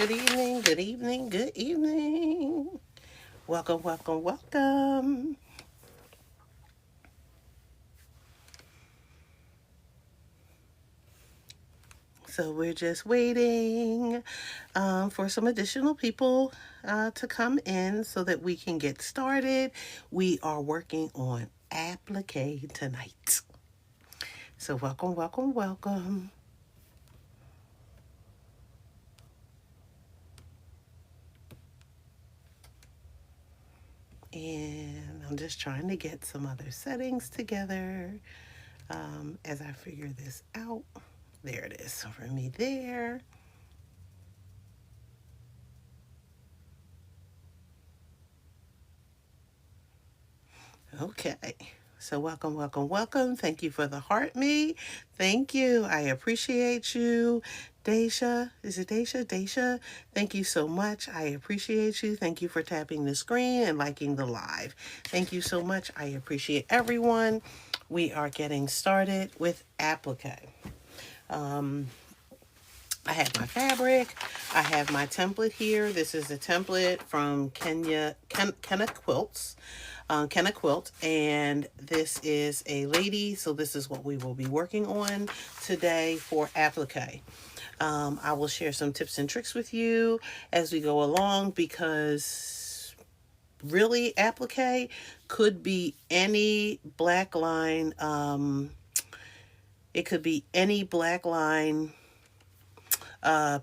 Good evening, good evening, good evening. Welcome, welcome, welcome. So we're just waiting for some additional people to come in so that we can get started. We are working on Appliqué tonight. So welcome, welcome, welcome. And I'm just trying to get some other settings together as I figure this out. There it is for me there. Okay. So welcome, welcome, welcome. Thank you for the heart me. Thank you. I appreciate you. Daisha, is it Daisha? Daisha, thank you so much. I appreciate you. Thank you for tapping the screen and liking the live. Thank you so much. I appreciate everyone. We are getting started with Appliqué. I have my fabric. I have my template here. This is a template from Kena Quilts. Kena Quilt, and this is a lady, so this is what we will be working on today for applique. I will share some tips and tricks with you as we go along because really applique could be any black line. It could be any black line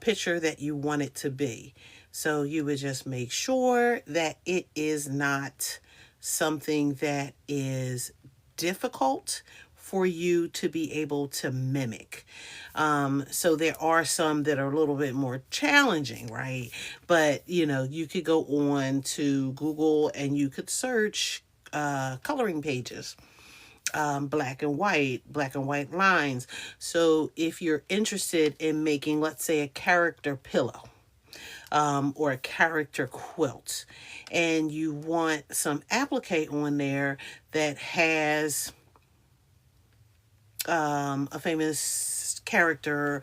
picture that you want it to be. So you would just make sure that it is not something that is difficult for you to be able to mimic. So there are some that are a little bit more challenging, right? But you could go on to Google and you could search coloring pages, black and white lines. So if you're interested in making, let's say, a character pillow, or a character quilt, and you want some applique on there that has a famous character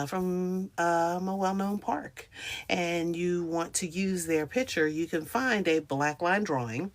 from a well-known park, and you want to use their picture, you can find a black line drawing,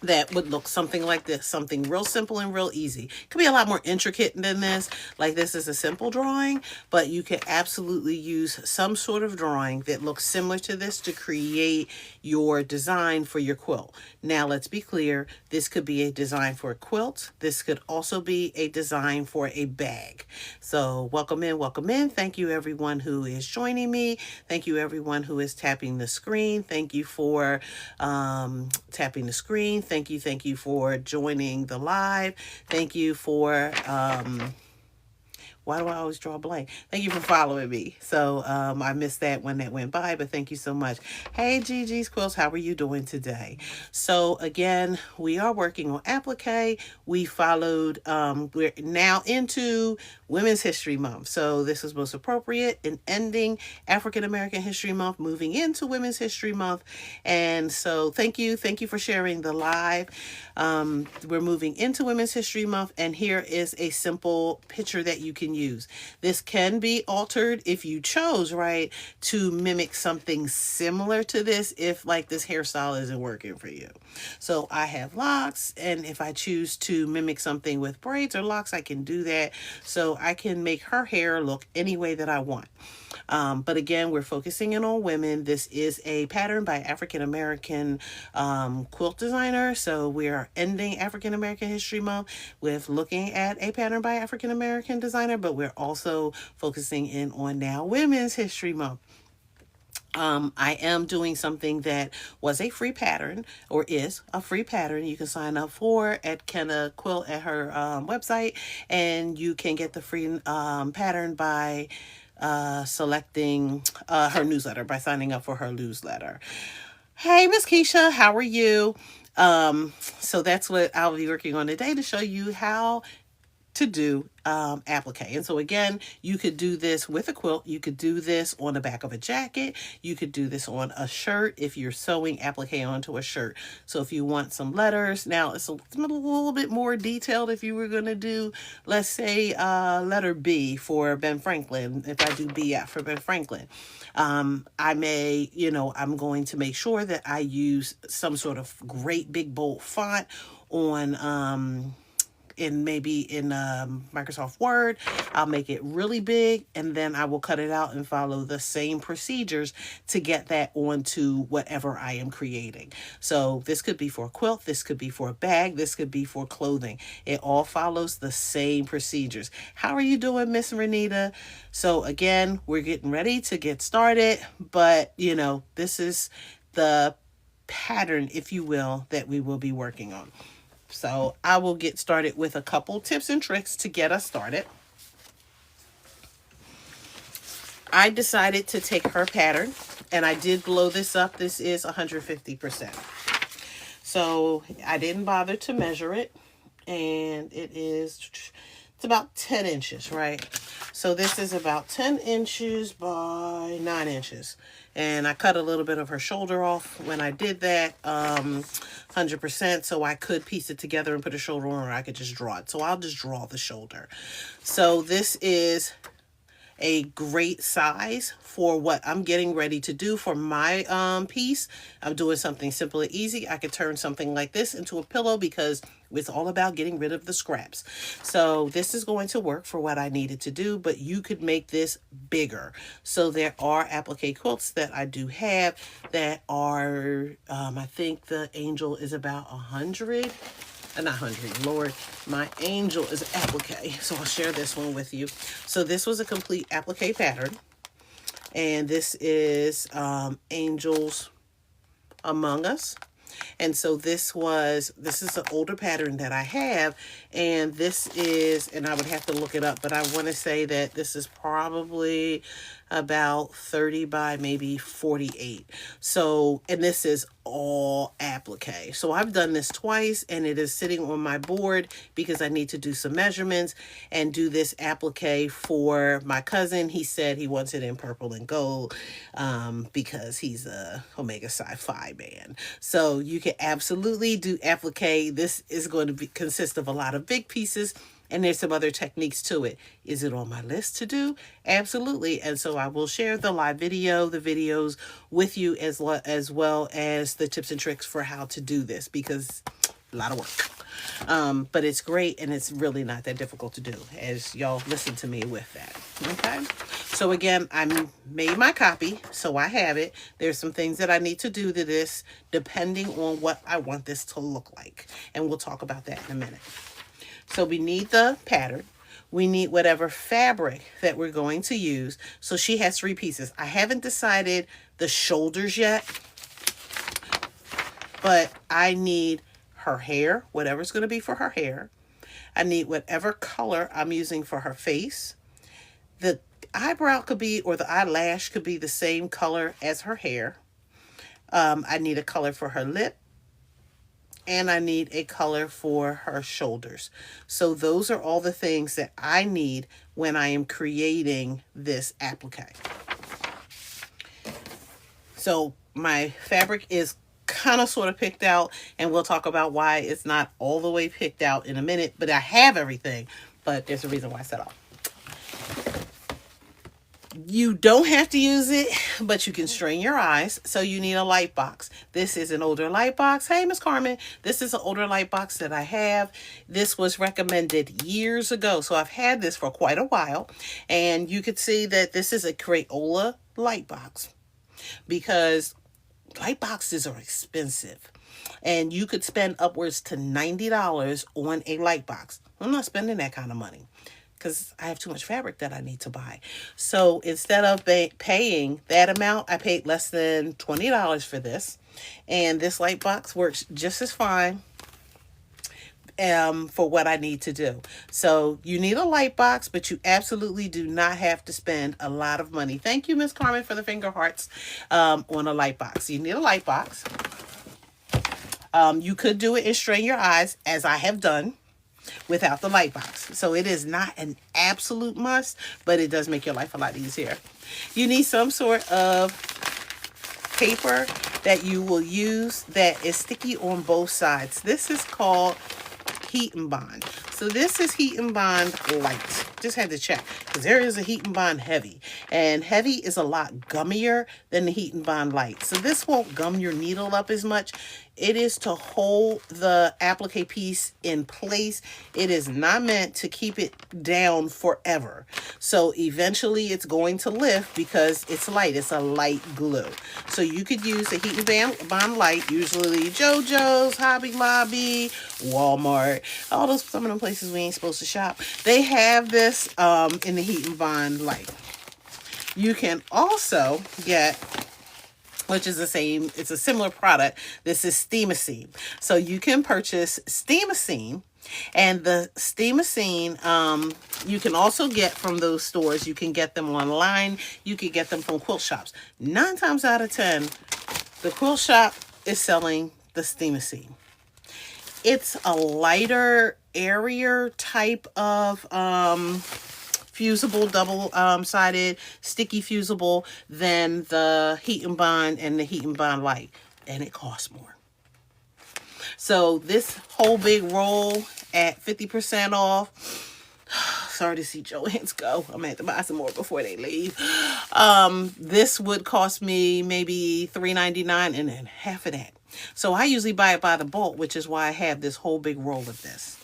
that would look something like this, something real simple and real easy. It could be a lot more intricate than this. Like, this is a simple drawing, but you could absolutely use some sort of drawing that looks similar to this to create your design for your quilt. Now, let's be clear. This could be a design for a quilt. This could also be a design for a bag. So welcome in, welcome in. Thank you everyone who is joining me. Thank you everyone who is tapping the screen. Thank you for tapping the screen. Thank you for joining the live. Thank you for why do I always draw a blank? Thank you for following me. So I missed that when that went by, but thank you so much. Hey, Gigi's Quilts, how are you doing today? So again, we are working on applique. We followed, we're now into Women's History Month. So this is most appropriate in ending African American History Month, moving into Women's History Month. And so thank you for sharing the live. We're moving into Women's History Month, and here is a simple picture that you can use. This can be altered if you chose, right, to mimic something similar to this if like this hairstyle isn't working for you. So I have locks, and if I choose to mimic something with braids or locks, I can do that. So I can make her hair look any way that I want. But again, we're focusing in on women. This is a pattern by African American quilt designer. So we are ending African American History Month with looking at a pattern by African American designer, but we're also focusing in on now Women's History Month. I am doing something that was a free pattern, or is a free pattern. You can sign up for at Kena Quilt at her website, and you can get the free pattern by selecting her newsletter, by signing up for her newsletter. Hey, Miss Keisha, how are you? So that's what I'll be working on today, to show you how to do applique. And so again, you could do this with a quilt. You could do this on the back of a jacket. You could do this on a shirt if you're sewing applique onto a shirt. So if you want some letters, now it's a little bit more detailed if you were going to do, let's say, letter B for Ben Franklin. If I do B for Ben Franklin, I may, I'm going to make sure that I use some sort of great big bold font on maybe in Microsoft Word. I'll make it really big, and then I will cut it out and follow the same procedures to get that onto whatever I am creating. So this could be for a quilt, this could be for a bag, this could be for clothing. It all follows the same procedures. How are you doing, Miss Renita? So again, we're getting ready to get started, but this is the pattern, if you will, that we will be working on. So I will get started with a couple tips and tricks to get us started. I decided to take her pattern, and I did blow this up. This is 150%. So I didn't bother to measure it, and it's about 10 inches, right? So this is about 10 inches by 9 inches. And I cut a little bit of her shoulder off when I did that, 100%, so I could piece it together and put a shoulder on, or I could just draw it. So I'll just draw the shoulder. So this is a great size for what I'm getting ready to do for my piece. I'm doing something simple and easy. I could turn something like this into a pillow because it's all about getting rid of the scraps. So this is going to work for what I needed to do, but you could make this bigger. So there are applique quilts that I do have that are, I think the angel is about 100. Not 100, Lord, my angel is applique. So I'll share this one with you. So this was a complete applique pattern. And this is Angels Among Us. And so this is an older pattern that I have. And this is, and I would have to look it up, but I want to say that this is probably about 30 by maybe 48. So, and this is all applique. So I've done this twice, and it is sitting on my board because I need to do some measurements and do this applique for my cousin. He said he wants it in purple and gold because he's a Omega Sci-Fi man. So you can absolutely do applique. This is going to consist of a lot of big pieces, and there's some other techniques to it. Is it on my list to do? Absolutely. And so I will share the live video, the videos with you, as well as the tips and tricks for how to do this, because a lot of work. But it's great, and it's really not that difficult to do, as y'all listen to me with that. Okay. So again, I made my copy, so I have it. There's some things that I need to do to this depending on what I want this to look like. And we'll talk about that in a minute. So we need the pattern. We need whatever fabric that we're going to use. So she has 3 pieces. I haven't decided the shoulders yet, but I need her hair, whatever's going to be for her hair. I need whatever color I'm using for her face. The eyebrow could be, or the eyelash could be the same color as her hair. I need a color for her lip. And I need a color for her shoulders. So those are all the things that I need when I am creating this applique. So my fabric is kind of sort of picked out, and we'll talk about why it's not all the way picked out in a minute, but I have everything, but there's a reason why I set off. You don't have to use it, but you can strain your eyes. So you need a light box. This is an older light box. Hey, Miss Carmen, this is an older light box that I have. This was recommended years ago. So I've had this for quite a while. And you could see that this is a Crayola light box, because light boxes are expensive. And you could spend upwards to $90 on a light box. I'm not spending that kind of money, because I have too much fabric that I need to buy. So instead of paying that amount, I paid less than $20 for this. And this light box works just as fine for what I need to do. So you need a light box, but you absolutely do not have to spend a lot of money. Thank you, Miss Carmen, for the finger hearts on a light box. You need a light box. You could do it and strain your eyes, as I have done. without the light box. So it is not an absolute must, but it does make your life a lot easier. You need some sort of paper that you will use that is sticky on both sides. This is called Heat and Bond. So this is Heat and Bond Light. Just had to check because there is a Heat and Bond Heavy, and Heavy is a lot gummier than the Heat and Bond Light. So this won't gum your needle up as much. It is to hold the applique piece in place. It is not meant to keep it down forever. So eventually it's going to lift because it's light. It's a light glue. So you could use a Heat and Bond Light, usually JoJo's, Hobby Lobby, Walmart, all those, some of them places we ain't supposed to shop. They have this in the Heat and Bond Light. You can also get, which is the same, it's a similar product. This is Steamacine. So you can purchase Steamacine, and the Steamacine, you can also get from those stores. You can get them online. You can get them from quilt shops. 9 times out of 10, the quilt shop is selling the Steamacine. It's a lighter, airier type of fusible, double-sided, sticky fusible than the Heat and Bond and the Heat and Bond Light, and it costs more. So this whole big roll at 50% off. Sorry to see Joann's go. I'm gonna have to buy some more before they leave. This would cost me maybe $3.99, and then half of that. So I usually buy it by the bulk, which is why I have this whole big roll of this.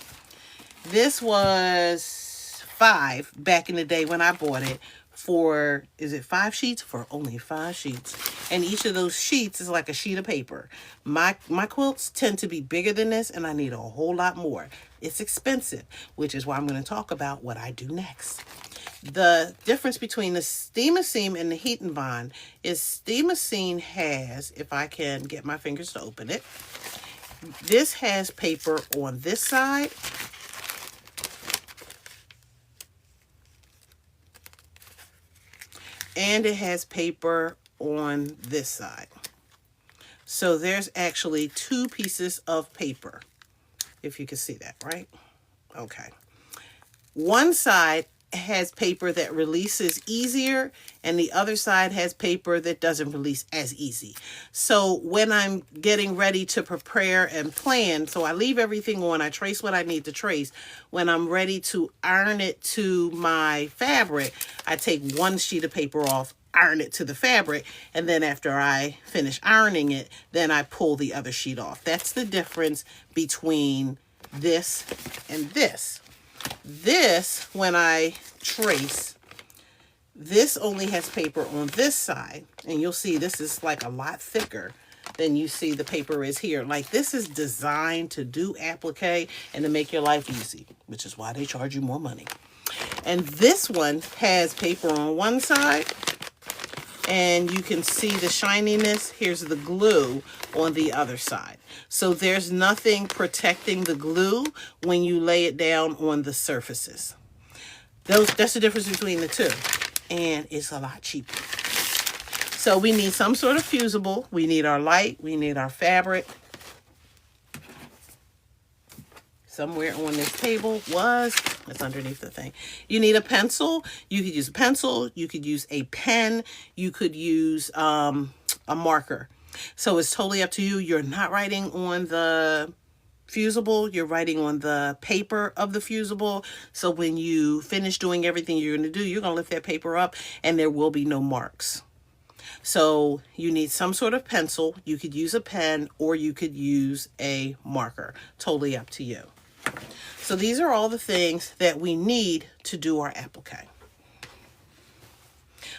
This was $5 back in the day when I bought it for, is it 5 sheets? For only 5 sheets. And each of those sheets is like a sheet of paper. My quilts tend to be bigger than this, and I need a whole lot more. It's expensive, which is why I'm going to talk about what I do next. The difference between the Steamacine and the Heat and Bond is Steamacine has, if I can get my fingers to open it, this has paper on this side. And it has paper on this side. So there's actually 2 pieces of paper, if you can see that, right? Okay. One side has paper that releases easier, and the other side has paper that doesn't release as easy. So when I'm getting ready to prepare and plan, so I leave everything on, I trace what I need to trace. When I'm ready to iron it to my fabric, I take one sheet of paper off, iron it to the fabric, and then after I finish ironing it, then I pull the other sheet off. That's the difference between this and this. This, when I trace, this only has paper on this side, and you'll see this is like a lot thicker than you see the paper is here. Like, this is designed to do applique and to make your life easy, which is why they charge you more money. And this one has paper on one side, and you can see the shininess. Here's the glue on the other side. So there's nothing protecting the glue when you lay it down on the surfaces. That's the difference between the two. And it's a lot cheaper. So we need some sort of fusible. We need our light. We need our fabric. Somewhere on this table it's underneath the thing. You need a pencil. You could use a pencil. You could use a pen. You could use a marker. So it's totally up to you. You're not writing on the fusible. You're writing on the paper of the fusible. So when you finish doing everything you're going to do, you're going to lift that paper up and there will be no marks. So you need some sort of pencil. You could use a pen or you could use a marker. Totally up to you. So these are all the things that we need to do our applique.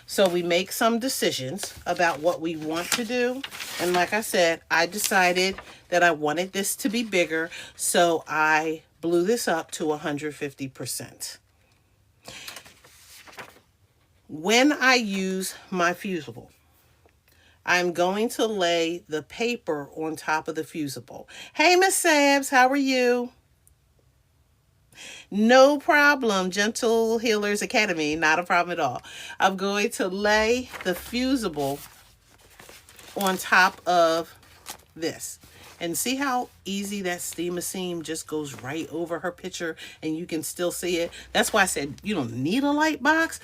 So we make some decisions about what we want to do. And like I said, I decided that I wanted this to be bigger. So I blew this up to 150%. When I use my fusible, I'm going to lay the paper on top of the fusible. Hey, Miss Sabs, how are you? No problem, Gentle Healers Academy, not a problem at all. I'm going to lay the fusible on top of this. And see how easy that steamer seam just goes right over her picture and you can still see it. That's why I said you don't need a light box,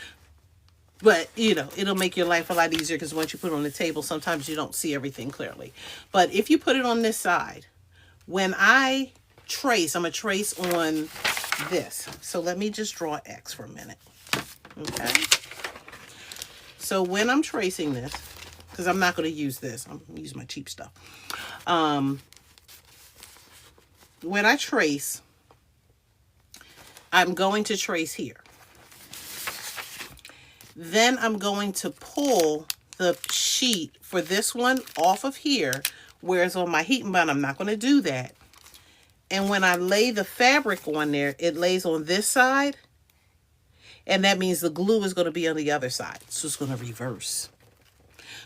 but you know, it'll make your life a lot easier because once you put it on the table, sometimes you don't see everything clearly. But if you put it on this side, when I trace, I'm going to trace on this. So let me just draw X for a minute. Okay. So when I'm tracing this, because I'm not going to use this, I'm going to use my cheap stuff. When I trace, I'm going to trace here. Then I'm going to pull the sheet for this one off of here, whereas on my heat and bind, I'm not going to do that. And when I lay the fabric on there, it lays on this side, and that means the glue is going to be on the other side. So it's going to reverse.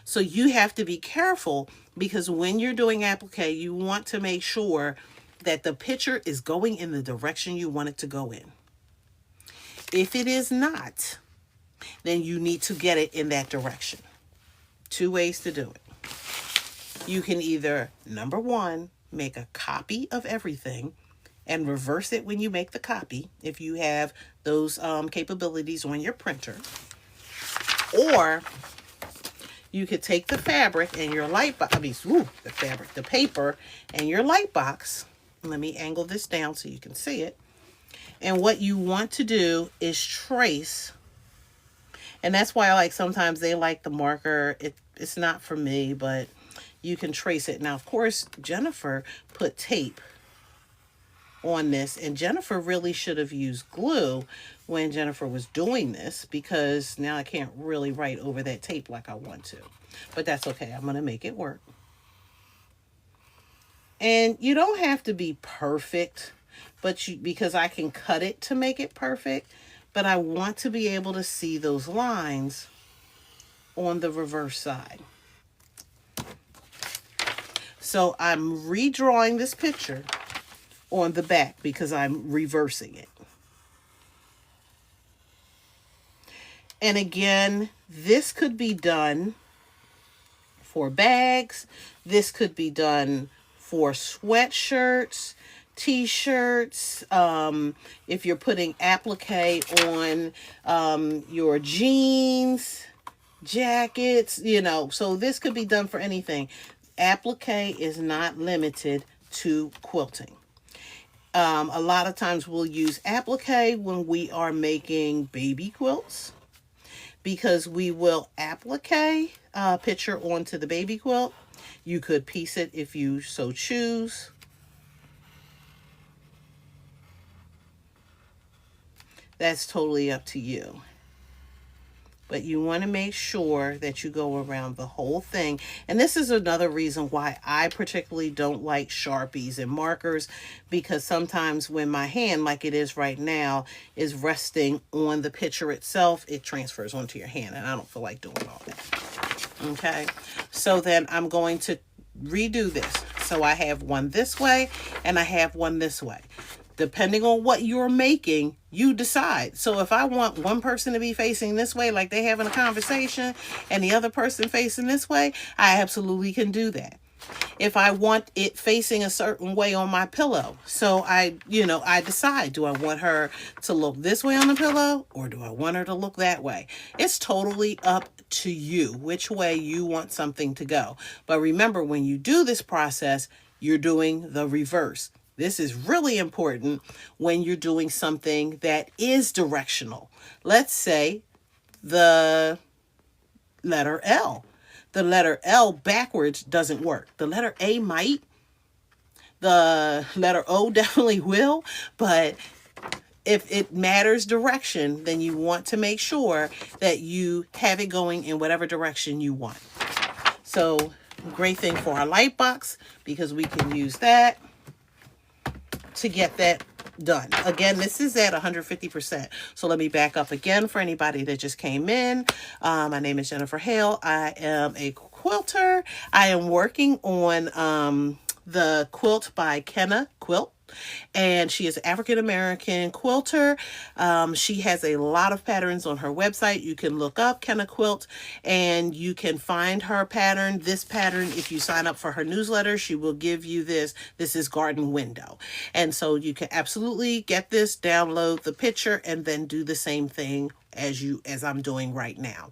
So you have to be careful because when you're doing applique, you want to make sure that the picture is going in the direction you want it to go in. If it is not, then you need to get it in that direction. 2 ways to do it. You can either, number one, make a copy of everything and reverse it when you make the copy, if you have those capabilities on your printer. Or you could take the fabric and your light box, the paper and your light box. Let me angle this down so you can see it. And what you want to do is trace. And that's why I like, sometimes they like the marker. It's not for me, but you can trace it. Now, of course, Jennifer put tape on this, and Jennifer really should have used glue when Jennifer was doing this, because now I can't really write over that tape like I want to. But that's okay. I'm going to make it work. And you don't have to be perfect, but because I can cut it to make it perfect. But I want to be able to see those lines on the reverse side. So I'm redrawing this picture on the back because I'm reversing it. And again, this could be done for bags. This could be done for sweatshirts, t-shirts, if you're putting applique on your jeans, jackets, you know, so this could be done for anything. Applique is not limited to quilting. A lot of times we'll use applique when we are making baby quilts, because we will applique a picture onto the baby quilt. You could piece it if you so choose. That's totally up to you. But you want to make sure that you go around the whole thing. And this is another reason why I particularly don't like Sharpies and markers, because sometimes when my hand, like it is right now, is resting on the picture itself, it transfers onto your hand, and I don't feel like doing all that. Okay, so then I'm going to redo this. So I have one this way and I have one this way. Depending on what you're making, you decide. So if I want one person to be facing this way, like they having a conversation, and the other person facing this way, I absolutely can do that. If I want it facing a certain way on my pillow, so I decide, do I want her to look this way on the pillow, or do I want her to look that way? It's totally up to you, which way you want something to go. But remember, when you do this process, you're doing the reverse. This is really important when you're doing something that is directional. Let's say the letter L. The letter L backwards doesn't work. The letter A might. The letter O definitely will. But if it matters direction, then you want to make sure that you have it going in whatever direction you want. So, great thing for our light box, because we can use that to get that done. Again, this is at 150%. So let me back up again for anybody that just came in. My name is Jennifer Hale. I am a quilter. I am working on the quilt by Kena Quilt and she is an African-American quilter. She has a lot of patterns on her website. You can look up Kena Quilt and you can find her pattern. This pattern, if you sign up for her newsletter, she will give you this. This is Garden Window. And so you can absolutely get this, download the picture, and then do the same thing as I'm doing right now.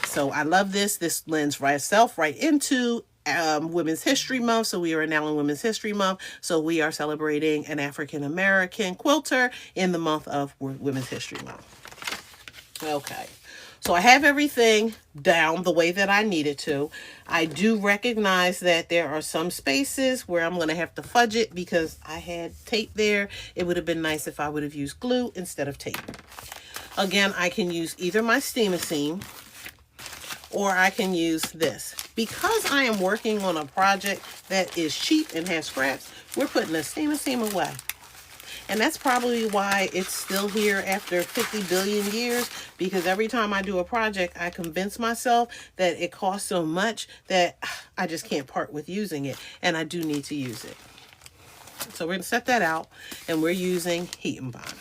So I love this. This lends itself right into Women's History Month. So we are now in Women's History Month. So we are celebrating an African-American quilter in the month of Women's History Month. Okay. So I have everything down the way that I needed to. I do recognize that there are some spaces where I'm going to have to fudge it because I had tape there. It would have been nice if I would have used glue instead of tape. Again, I can use either my steam-a-seam or I can use this. Because I am working on a project that is cheap and has scraps, we're putting the steam-a-seam away. And that's probably why it's still here after 50 billion years, because every time I do a project, I convince myself that it costs so much that I just can't part with using it, and I do need to use it. So we're going to set that out, and we're using Heat and Bond.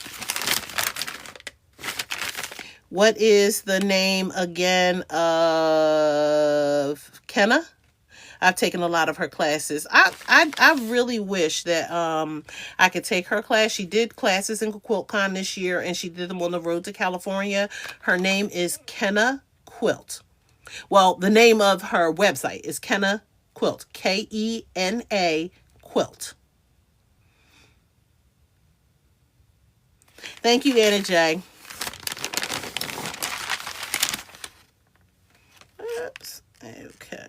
What is the name again of Kena? I've taken a lot of her classes. I really wish that I could take her class. She did classes in QuiltCon this year, and she did them on the road to California. Her name is Kena Quilt. Well, the name of her website is Kena Quilt. Kena Quilt. Thank you, Anna J. Oops. Okay.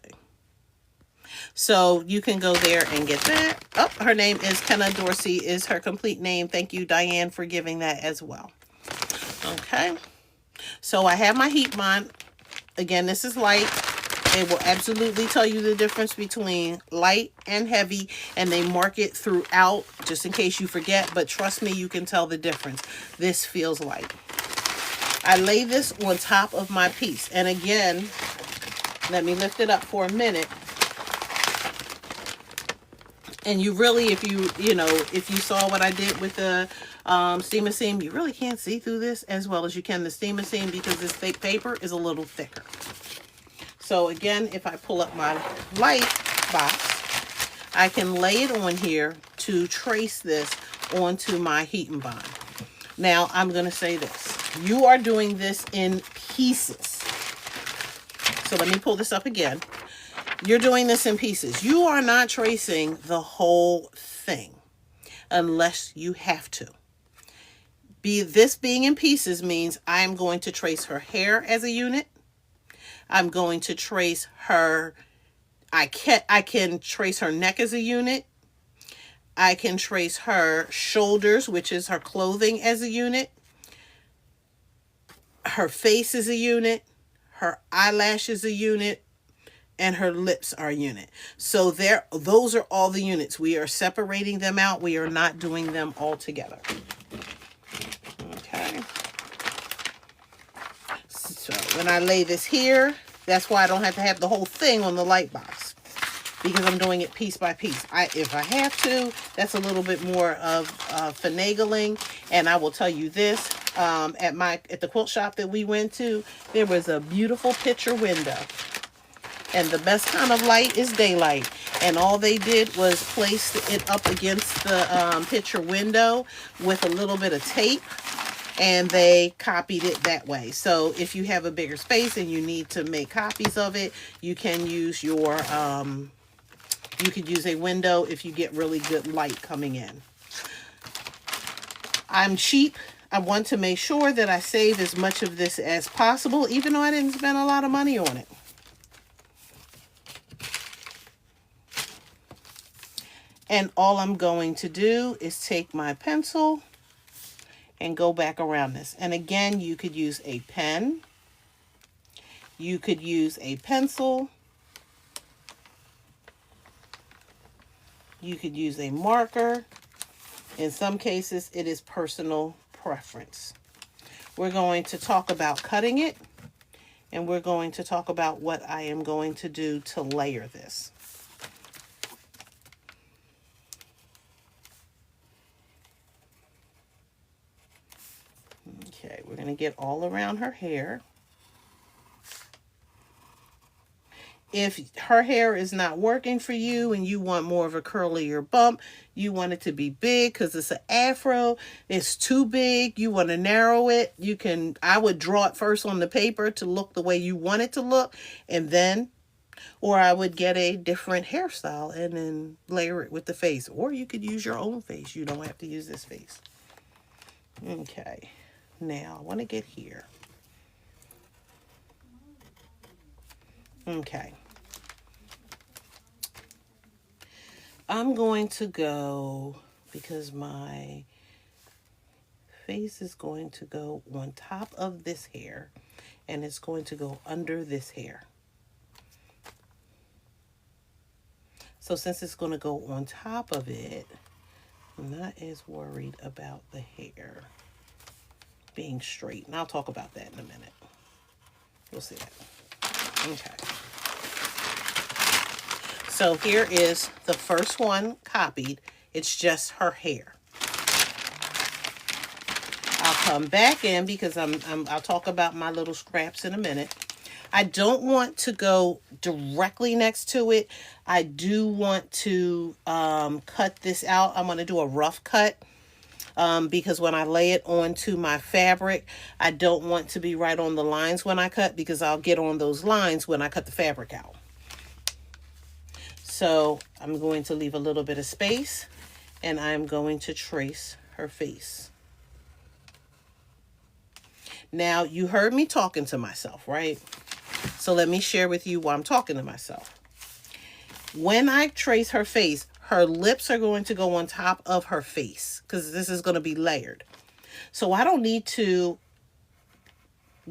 So you can go there and get that. Oh, her name is Kena Dorsey is her complete name. Thank you, Diane, for giving that as well. Okay. So I have my heat bond. Again, this is light. It will absolutely tell you the difference between light and heavy, and they mark it throughout just in case you forget, but trust me, you can tell the difference. This feels light. I lay this on top of my piece, and again, let me lift it up for a minute. And you really, if you saw what I did with the steam-a-seam, you really can't see through this as well as you can the steam-a-seam because this fake paper is a little thicker. So again, if I pull up my light box, I can lay it on here to trace this onto my heat and bond. Now, I'm going to say this. You are doing this in pieces. So let me pull this up again. You're doing this in pieces. You are not tracing the whole thing unless you have to. This being in pieces means I'm going to trace her hair as a unit. I'm going to trace her, I can trace her neck as a unit. I can trace her shoulders, which is her clothing, as a unit. Her face is a unit. Her eyelash is a unit. And her lips are a unit. So those are all the units. We are separating them out. We are not doing them all together. Okay. So when I lay this here, that's why I don't have to have the whole thing on the light box, because I'm doing it piece by piece. If I have to, that's a little bit more of finagling. And I will tell you this, at the quilt shop that we went to, there was a beautiful picture window. And the best kind of light is daylight. And all they did was place it up against the picture window with a little bit of tape. And they copied it that way. So if you have a bigger space and you need to make copies of it, you can use your, you could use a window if you get really good light coming in. I'm cheap. I want to make sure that I save as much of this as possible, even though I didn't spend a lot of money on it. And all I'm going to do is take my pencil and go back around this. And again, you could use a pen. You could use a pencil. You could use a marker. In some cases, it is personal preference. We're going to talk about cutting it. And we're going to talk about what I am going to do to layer this. Okay, we're going to get all around her hair. If her hair is not working for you and you want more of a curlier bump, you want it to be big because it's an afro, it's too big, you want to narrow it, you can, I would draw it first on the paper to look the way you want it to look, and then, or I would get a different hairstyle and then layer it with the face, or you could use your own face. You don't have to use this face. Okay, now I want to get here. Okay. I'm going to go, because my face is going to go on top of this hair and it's going to go under this hair. So since it's going to go on top of it, I'm not as worried about the hair being straight. And I'll talk about that in a minute. We'll see that. Okay. So here is the first one copied. It's just her hair. I'll come back in because I'll talk about my little scraps in a minute. I don't want to go directly next to it. I do want to cut this out. I'm going to do a rough cut because when I lay it onto my fabric, I don't want to be right on the lines when I cut, because I'll get on those lines when I cut the fabric out. So I'm going to leave a little bit of space and I'm going to trace her face. Now, you heard me talking to myself, right? So let me share with you why I'm talking to myself. When I trace her face, her lips are going to go on top of her face because this is going to be layered. So I don't need to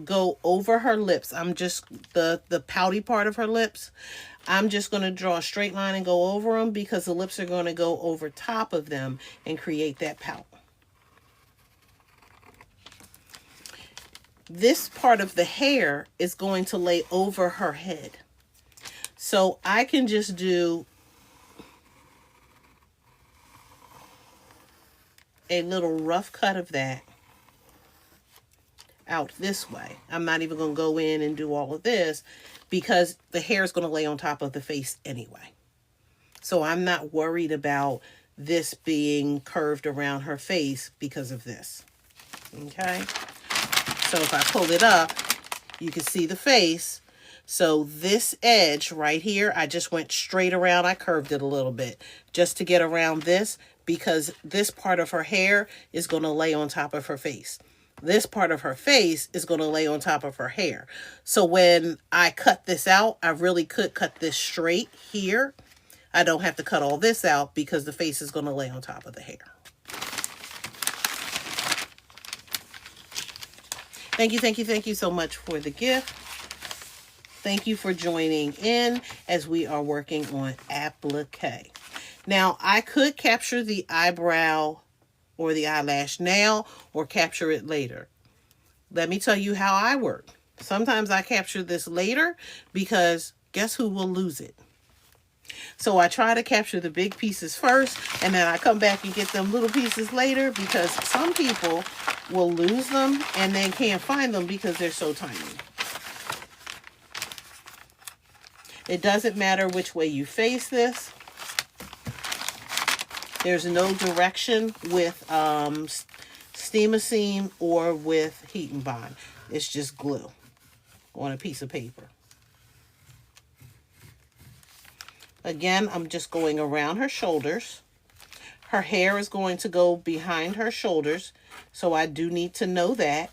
go over her lips. I'm just the pouty part of her lips. I'm just going to draw a straight line and go over them because the lips are going to go over top of them and create that pout. This part of the hair is going to lay over her head. So I can just do a little rough cut of that out this way. I'm not even going to go in and do all of this because the hair is going to lay on top of the face anyway. So I'm not worried about this being curved around her face because of this. Okay. So if I pull it up, you can see the face. So this edge right here, I just went straight around. I curved it a little bit just to get around this because this part of her hair is going to lay on top of her face. This part of her face is going to lay on top of her hair. So when I cut this out, I really could cut this straight here. I don't have to cut all this out because the face is going to lay on top of the hair. Thank you so much for the gift. Thank you for joining in as we are working on applique. Now, I could capture the eyebrow or the eyelash now or capture it later. Let me tell you how I work. Sometimes I capture this later because guess who will lose it? So I try to capture the big pieces first and then I come back and get them little pieces later because some people will lose them and then can't find them because they're so tiny. It doesn't matter which way you face this. There's no direction with steam-a-seam or with heat and bond. It's just glue on a piece of paper. Again, I'm just going around her shoulders. Her hair is going to go behind her shoulders, so I do need to know that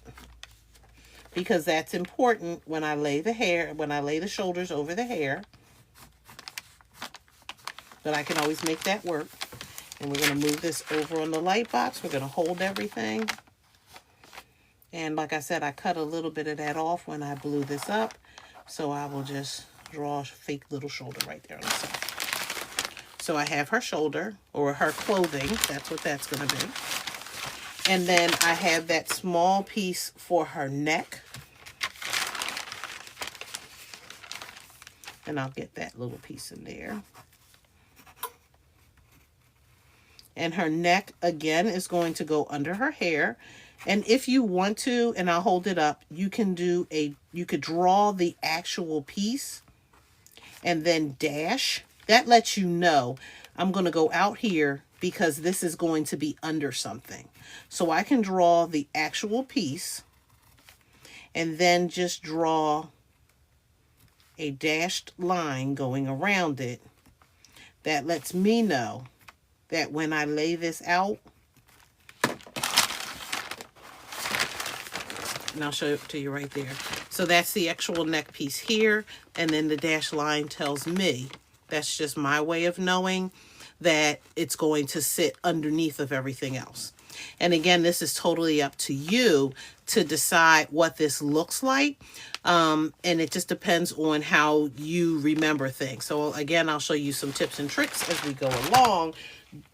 because that's important when I lay the hair, when I lay the shoulders over the hair. But I can always make that work. And we're going to move this over on the light box. We're going to hold everything. And like I said, I cut a little bit of that off when I blew this up. So I will just draw a fake little shoulder right there on the side. So I have her shoulder, or her clothing. That's what that's going to be. And then I have that small piece for her neck. And I'll get that little piece in there. And her neck, again, is going to go under her hair. And if you want to, and I'll hold it up, you can do you could draw the actual piece and then dash. That lets you know I'm going to go out here because this is going to be under something. So I can draw the actual piece and then just draw a dashed line going around it. That lets me know that when I lay this out, and I'll show it to you right there. So that's the actual neck piece here, and then the dashed line tells me, that's just my way of knowing that it's going to sit underneath of everything else. And again, this is totally up to you to decide what this looks like. And it just depends on how you remember things. So again, I'll show you some tips and tricks as we go along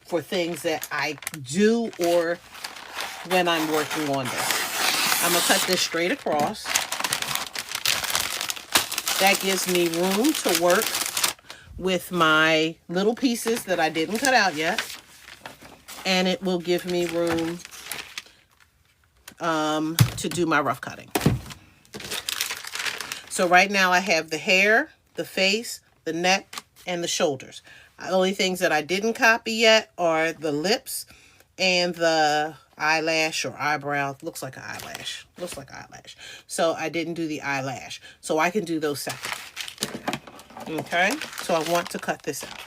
for things that I do or when I'm working on this. I'm going to cut this straight across. That gives me room to work with my little pieces that I didn't cut out yet. And it will give me room to do my rough cutting. So right now I have the hair, the face, the neck, and the shoulders. The only things that I didn't copy yet are the lips and the eyelash or eyebrow. Looks like an eyelash. Looks like eyelash. So I didn't do the eyelash. So I can do those second. Okay, so I want to cut this out.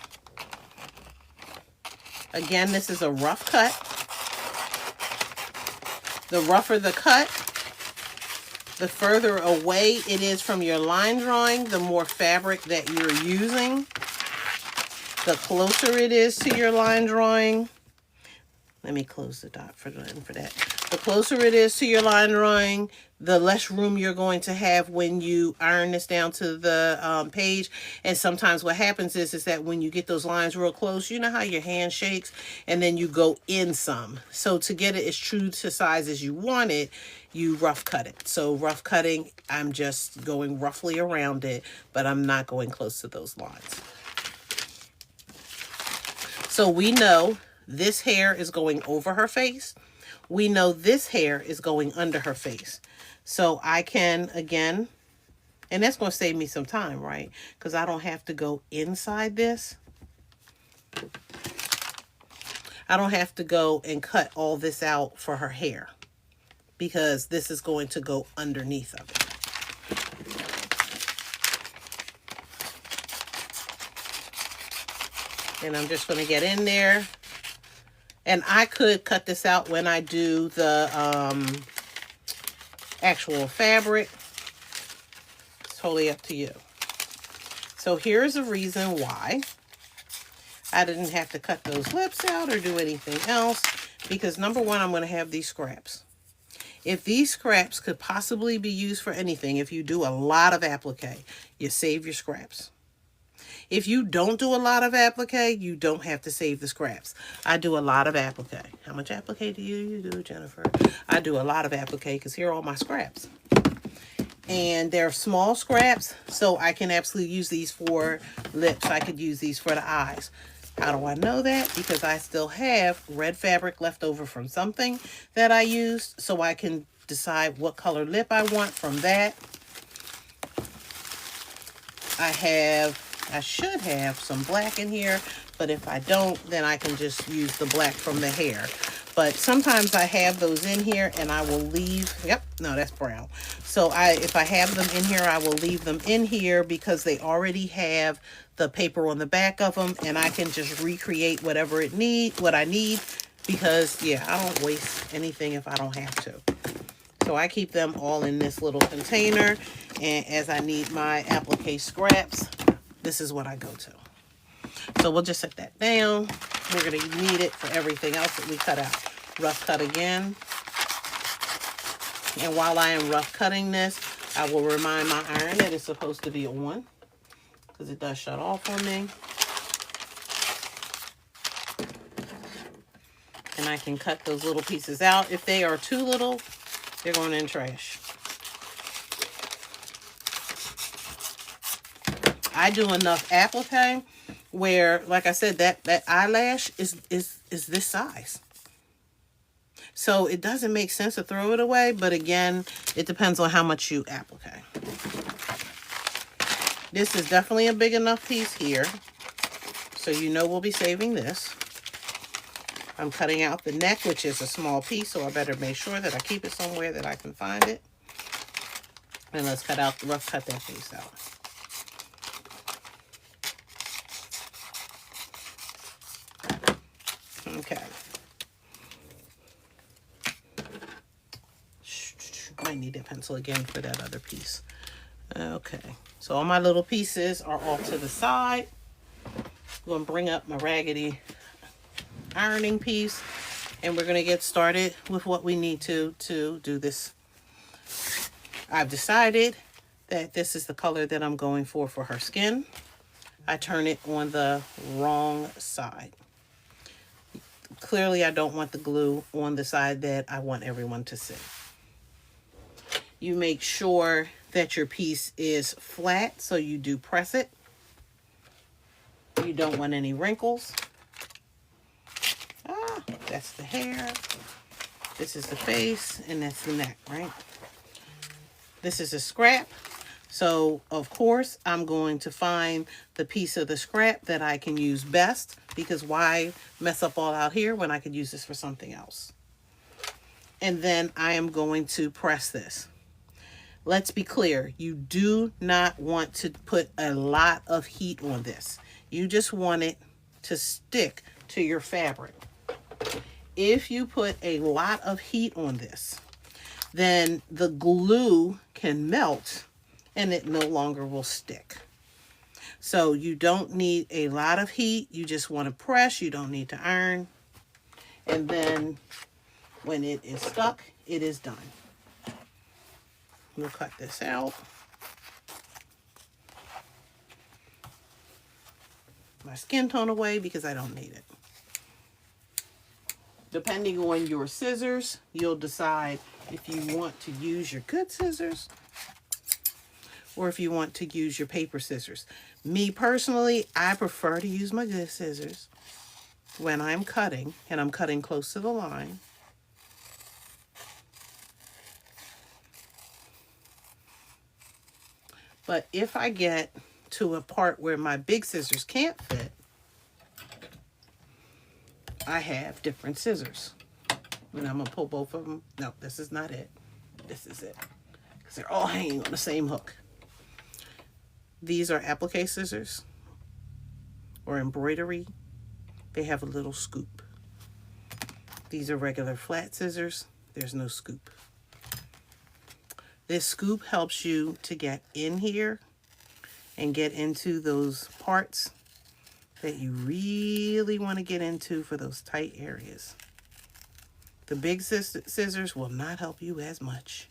Again, this is a rough cut. The rougher the cut, the further away it is from your line drawing, the more fabric that you're using. The closer it is to your line drawing, let me close the dot for that. The closer it is to your line drawing, the less room you're going to have when you iron this down to the page. And sometimes what happens is that when you get those lines real close, you know how your hand shakes and then you go in some. So to get it as true to size as you want it, you rough cut it. So rough cutting, I'm just going roughly around it, but I'm not going close to those lines. So we know this hair is going over her face. We know this hair is going under her face. So I can, again, and that's going to save me some time, right? Because I don't have to go inside this. I don't have to go and cut all this out for her hair because this is going to go underneath of it. And I'm just going to get in there. And I could cut this out when I do the actual fabric. It's totally up to you. So here's a reason why I didn't have to cut those lips out or do anything else. Because number one, I'm going to have these scraps. If these scraps could possibly be used for anything, if you do a lot of applique, you save your scraps. If you don't do a lot of applique, you don't have to save the scraps. I do a lot of applique. How much applique do you do, Jennifer? I do a lot of applique because here are all my scraps. And they're small scraps, so I can absolutely use these for lips. I could use these for the eyes. How do I know that? Because I still have red fabric left over from something that I used, so I can decide what color lip I want from that. I should have some black in here, but if I don't, then I can just use the black from the hair. But sometimes I have those in here and I will leave, yep, no, that's brown. So if I have them in here, I will leave them in here because they already have the paper on the back of them and I can just recreate what I need because, yeah, I don't waste anything if I don't have to. So I keep them all in this little container, and as I need my applique scraps, this is what I go to. So we'll just set that down. We're going to need it for everything else that we cut out. Rough cut again. And while I am rough cutting this, I will remind my iron that it's supposed to be on because it does shut off on me. And I can cut those little pieces out. If they are too little, they're going in trash. I do enough applique where, like I said, that eyelash is this size. So it doesn't make sense to throw it away, but again, it depends on how much you applique. This is definitely a big enough piece here, so you know we'll be saving this. I'm cutting out the neck, which is a small piece, so I better make sure that I keep it somewhere that I can find it. And let's cut that piece out. Okay. Might need a pencil again for that other piece. Okay, so all my little pieces are off to the side. I'm going to bring up my raggedy ironing piece, and we're going to get started with what we need to do this. I've decided that this is the color that I'm going for her skin. I turn it on the wrong side. Clearly, I don't want the glue on the side that I want everyone to see. You make sure that your piece is flat, so you do press it. You don't want any wrinkles. That's the hair. This is the face, and that's the neck, right? This is a scrap. So, of course, I'm going to find the piece of the scrap that I can use best, because why mess up all out here when I could use this for something else? And then I am going to press this. Let's be clear. You do not want to put a lot of heat on this. You just want it to stick to your fabric. If you put a lot of heat on this, then the glue can melt and it no longer will stick. So you don't need a lot of heat. You just want to press. You don't need to iron. And then when it is stuck, it is done. We'll cut this out. My skin tone away because I don't need it. Depending on your scissors, you'll decide if you want to use your good scissors or if you want to use your paper scissors. Me personally, I prefer to use my good scissors when I'm cutting, and I'm cutting close to the line. But if I get to a part where my big scissors can't fit, I have different scissors. And I'm going to pull both of them. No, this is not it. This is it. Because they're all hanging on the same hook. These are applique scissors or embroidery. They have a little scoop. These are regular flat scissors. There's no scoop. This scoop helps you to get in here and get into those parts that you really want to get into for those tight areas. The big scissors will not help you as much.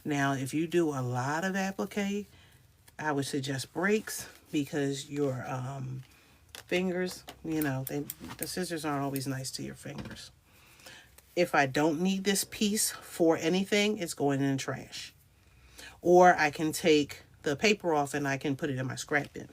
Now, if you do a lot of applique, I would suggest breaks, because your fingers, you know, the scissors aren't always nice to your fingers. If I don't need this piece for anything, it's going in the trash. Or I can take the paper off and I can put it in my scrap bin.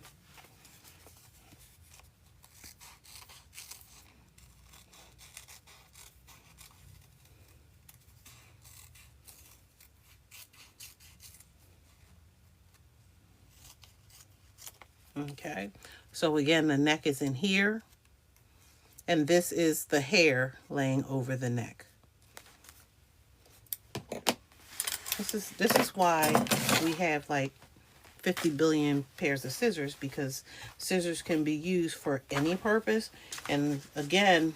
Okay, so again, the neck is in here, and this is the hair laying over the neck. This is why we have like 50 billion pairs of scissors, because scissors can be used for any purpose. And again,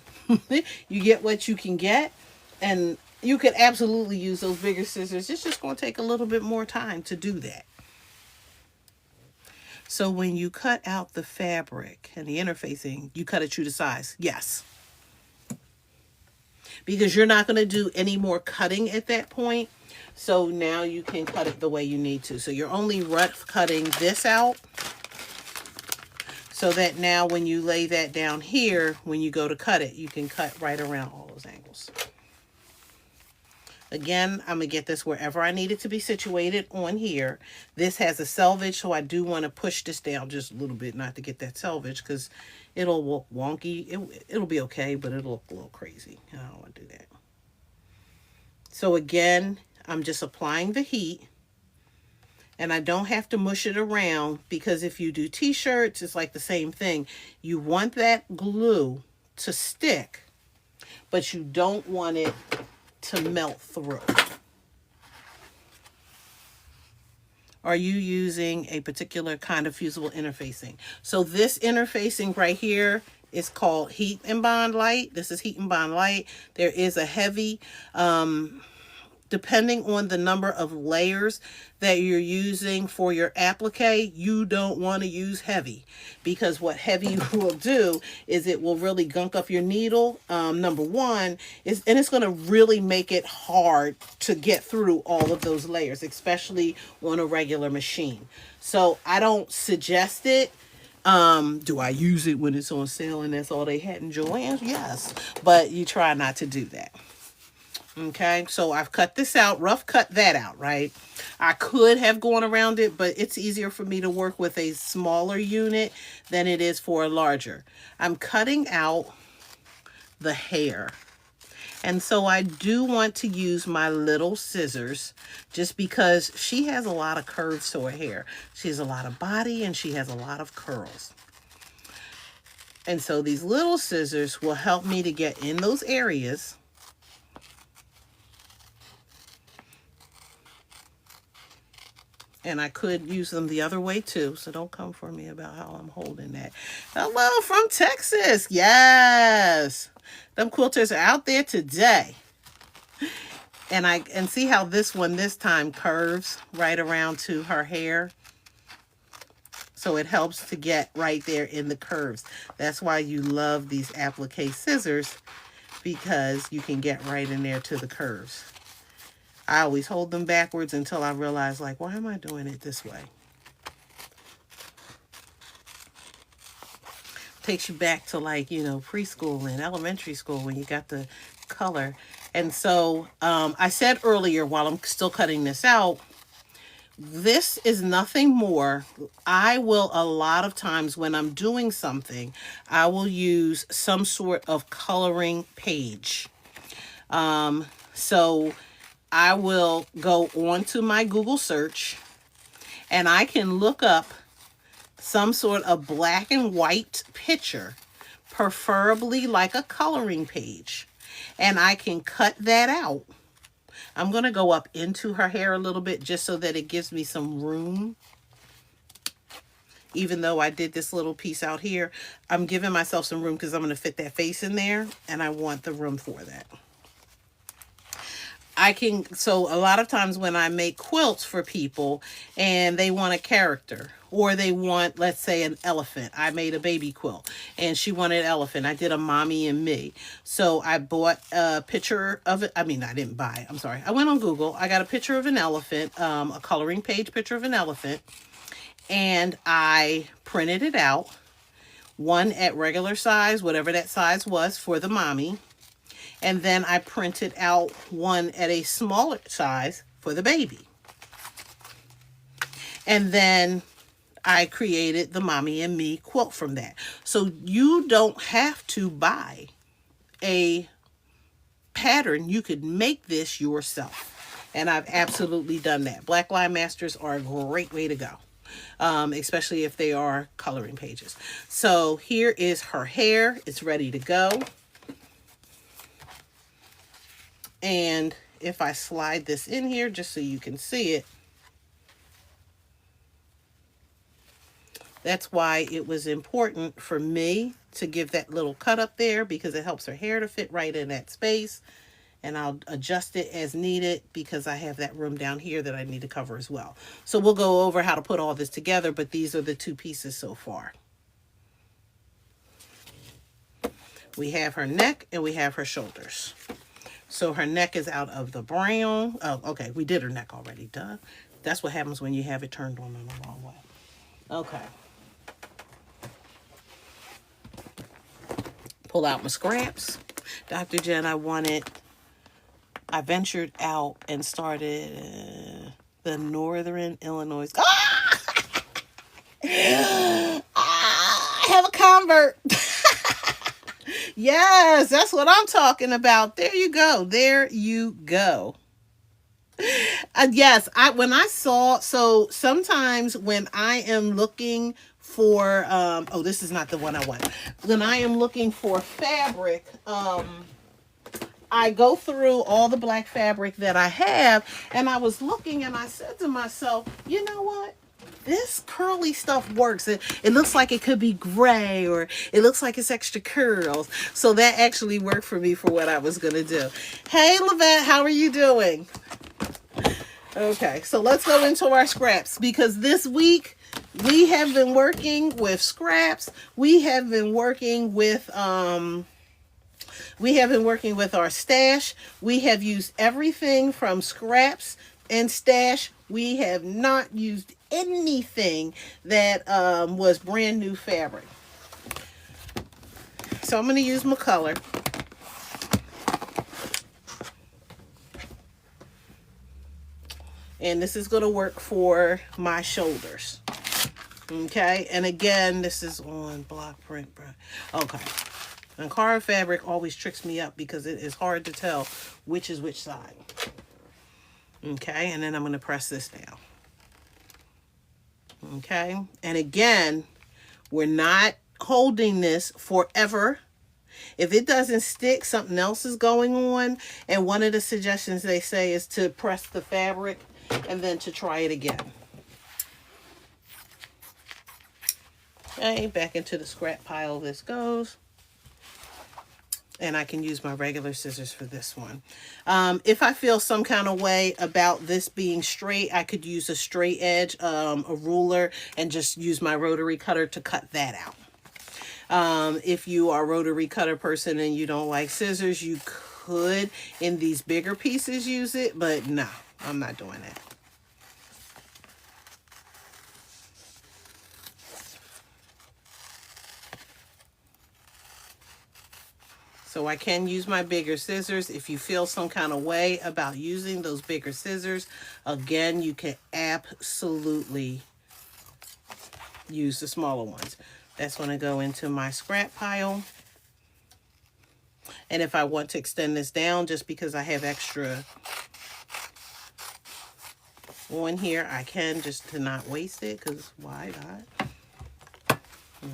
you get what you can get, and you could absolutely use those bigger scissors. It's just going to take a little bit more time to do that. So when you cut out the fabric and the interfacing, you cut it true to size. Yes. Because you're not going to do any more cutting at that point. So now you can cut it the way you need to. So you're only rough cutting this out, so that now when you lay that down here, when you go to cut it, you can cut right around all those angles. Again, I'm going to get this wherever I need it to be situated on here. This has a selvage, so I do want to push this down just a little bit, not to get that selvage, because it'll look wonky. It'll be okay, but it'll look a little crazy. I don't want to do that. So again, I'm just applying the heat. And I don't have to mush it around, because if you do t-shirts, it's like the same thing. You want that glue to stick, but you don't want it to melt through. Are you using a particular kind of fusible interfacing? So this interfacing right here is called Heat and Bond Light. This is Heat and Bond Light. There is a heavy, depending on the number of layers that you're using for your applique, you don't want to use heavy, because what heavy will do is it will really gunk up your needle. Number one is, and it's going to really make it hard to get through all of those layers, especially on a regular machine. So I don't suggest it. Do I use it when it's on sale and that's all they had in Joann's? Yes, but you try not to do that. Okay, so I've cut this out, rough cut that out, right? I could have gone around it, but it's easier for me to work with a smaller unit than it is for a larger. I'm cutting out the hair. And so I do want to use my little scissors, just because she has a lot of curves to her hair. She has a lot of body and she has a lot of curls. And so these little scissors will help me to get in those areas. And I could use them the other way too, so don't come for me about how I'm holding that. Hello from Texas. Yes. Them quilters are out there today. And see how this one this time curves right around to her hair. So it helps to get right there in the curves. That's why you love these applique scissors, because you can get right in there to the curves. I always hold them backwards until I realize, like, why am I doing it this way? Takes you back to, like, you know, preschool and elementary school when you got the color. And so I said earlier, while I'm still cutting this out, this is nothing more. I will, a lot of times when I'm doing something, I will use some sort of coloring page. So I will go onto my Google search and I can look up some sort of black and white picture, preferably like a coloring page, and I can cut that out. I'm going to go up into her hair a little bit just so that it gives me some room. Even though I did this little piece out here, I'm giving myself some room because I'm going to fit that face in there, and I want the room for that. So a lot of times when I make quilts for people and they want a character, or they want, let's say, an elephant. I made a baby quilt and she wanted an elephant. I did a mommy and me. So I bought a picture of it. I mean, I didn't buy it. I'm sorry. I went on Google. I got a picture of an elephant, a coloring page picture of an elephant, and I printed it out. One at regular size, whatever that size was for the mommy. And then I printed out one at a smaller size for the baby. And then I created the mommy and me quilt from that. So you don't have to buy a pattern. You could make this yourself. And I've absolutely done that. Black line masters are a great way to go. Especially if they are coloring pages. So here is her hair. It's ready to go. And if I slide this in here just so you can see it, that's why it was important for me to give that little cut up there, because it helps her hair to fit right in that space. And I'll adjust it as needed because I have that room down here that I need to cover as well. So we'll go over how to put all this together, but these are the two pieces so far. We have her neck and we have her shoulders. So her neck is out of the brown. Oh, okay. We did her neck already. Duh. That's what happens when you have it turned on in the wrong way. Okay. Pull out my scraps. Dr. Jen, I wanted I ventured out and started the Northern Illinois. Ah! I have a convert. Yes, that's what I'm talking about. There you go. There you go. Yes, when I saw, so sometimes when I am looking for oh, this is not the one I want. When I am looking for fabric, I go through all the black fabric that I have, and I was looking and I said to myself, you know what? This curly stuff works. It looks like it could be gray, or it looks like it's extra curls. So that actually worked for me for what I was going to do. Hey, Lavette, how are you doing? Okay, so let's go into our scraps, because this week we have been working with scraps. We have been working with our stash. We have used everything from scraps and stash. We have not used anything that was brand new fabric. So I'm going to use my color. And this is going to work for my shoulders. Okay. And again, this is on block print. Okay. And card fabric always tricks me up because it is hard to tell which is which side. Okay. And then I'm going to press this down. Okay. And again, we're not holding this forever. If it doesn't stick, something else is going on. And one of the suggestions they say is to press the fabric and then to try it again. Okay, back into the scrap pile this goes. And I can use my regular scissors for this one. If I feel some kind of way about this being straight, I could use a straight edge, a ruler, and just use my rotary cutter to cut that out. If you are a rotary cutter person and you don't like scissors, you could, in these bigger pieces, use it, but no, I'm not doing that. So I can use my bigger scissors. If you feel some kind of way about using those bigger scissors, again, you can absolutely use the smaller ones. That's going to go into my scrap pile. And if I want to extend this down, just because I have extra on here, I can, just to not waste it, because why not?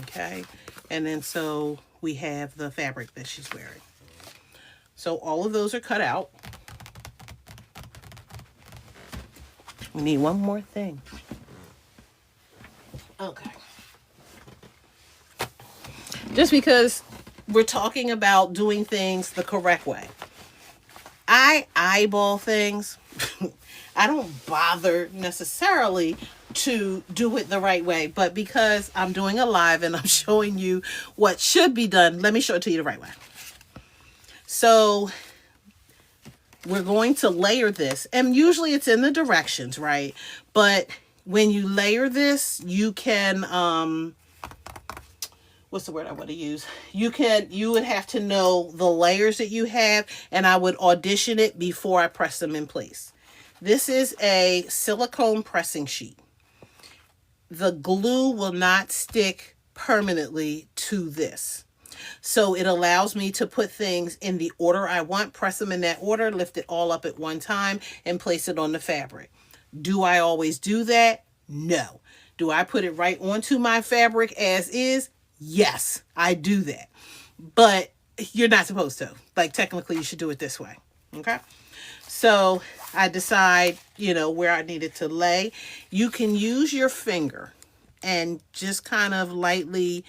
Okay. And then so we have the fabric that she's wearing. So all of those are cut out. We need one more thing. Okay. Just because we're talking about doing things the correct way. I eyeball things. I don't bother necessarily to do it the right way, but because I'm doing a live and I'm showing you what should be done, let me show it to you the right way. So we're going to layer this, and usually it's in the directions, right? But when you layer this, you can, what's the word I want to use? You would have to know the layers that you have, and I would audition it before I press them in place. This is a silicone pressing sheet. The glue will not stick permanently to this. So it allows me to put things in the order I want, press them in that order, lift it all up at one time, and place it on the fabric. Do I always do that? No. Do I put it right onto my fabric as is? Yes, I do that. But you're not supposed to. Like, technically, you should do it this way. Okay? So I decide, where I need it to lay. You can use your finger and just kind of lightly,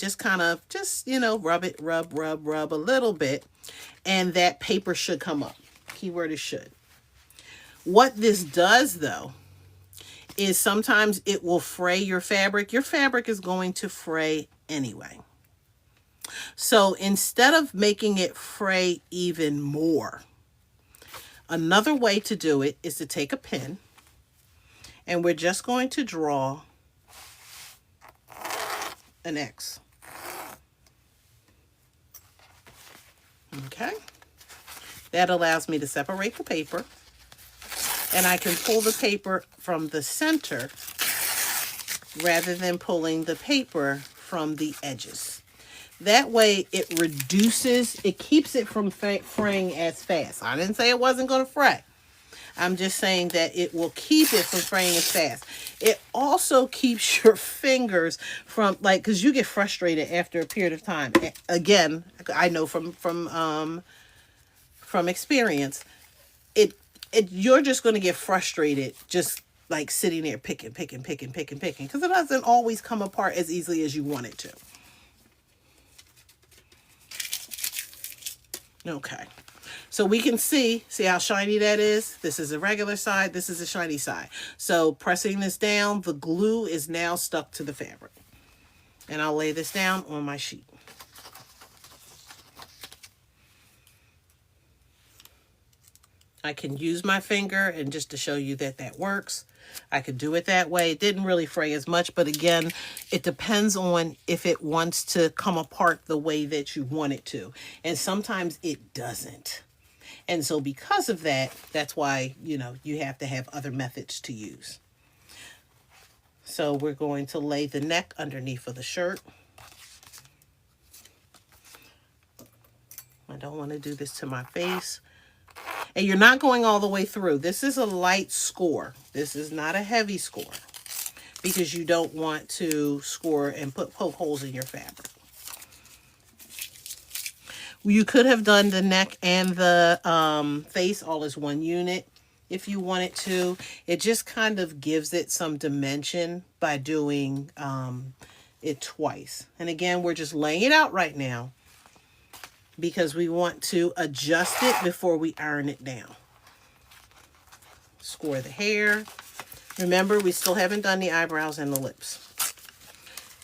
rub it, rub a little bit. And that paper should come up. Keyword is should. What this does, though, is sometimes it will fray your fabric. Your fabric is going to fray anyway. So instead of making it fray even more, another way to do it is to take a pen, and we're just going to draw an X. Okay. That allows me to separate the paper, and I can pull the paper from the center rather than pulling the paper from the edges. That way it reduces, it keeps it from fraying as fast. I didn't say it wasn't going to fray. I'm just saying that it will keep it from fraying as fast. It also keeps your fingers from, like, because you get frustrated after a period of time. Again, I know from experience, you're just going to get frustrated just like sitting there picking, because it doesn't always come apart as easily as you want it to. Okay. So we can see how shiny that is? This is a regular side. This is a shiny side. So pressing this down, the glue is now stuck to the fabric. And I'll lay this down on my sheet. I can use my finger, and just to show you that that works, I could do it that way. It didn't really fray as much, but again, it depends on if it wants to come apart the way that you want it to. And sometimes it doesn't. And so because of that, that's why, you know, you have to have other methods to use. So we're going to lay the neck underneath of the shirt. I don't want to do this to my face. And you're not going all the way through. This is a light score. This is not a heavy score, because you don't want to score and poke holes in your fabric. You could have done the neck and the face all as one unit if you wanted to. It just kind of gives it some dimension by doing it twice. And again, we're just laying it out right now because we want to adjust it before we iron it down. Score the hair. Remember, we still haven't done the eyebrows and the lips.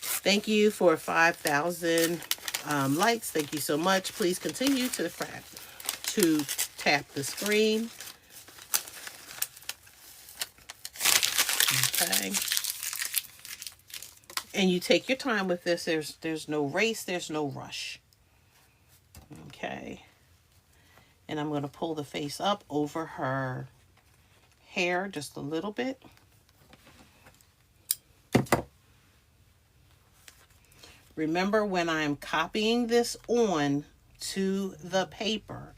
Thank you for 5,000 likes. Thank you so much. Please continue to tap the screen. Okay. And you take your time with this. There's no race. There's no rush. Okay. And I'm going to pull the face up over her hair just a little bit. Remember, when I'm copying this on to the paper,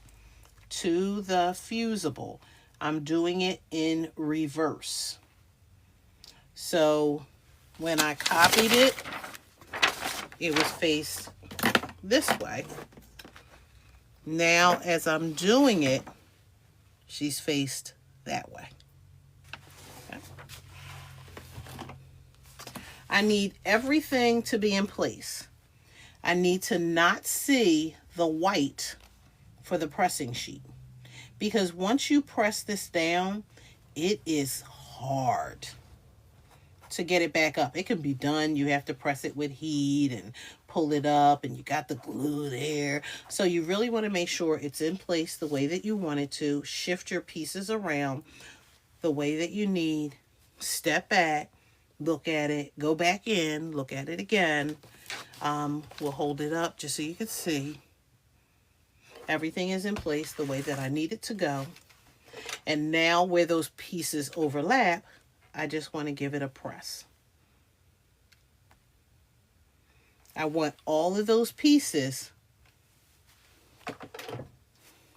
to the fusible, I'm doing it in reverse. So when I copied it, it was faced this way. Now, as I'm doing it, she's faced that way. Okay. I need everything to be in place. I need to not see the white for the pressing sheet, because once you press this down, it is hard to get it back up. It can be done. You have to press it with heat and pull it up, and you got the glue there. So you really want to make sure it's in place the way that you want it to. Shift your pieces around the way that you need. Step back, look at it, go back in, look at it again. We'll hold it up just so you can see. Everything is in place the way that I need it to go. And now where those pieces overlap, I just want to give it a press. I want all of those pieces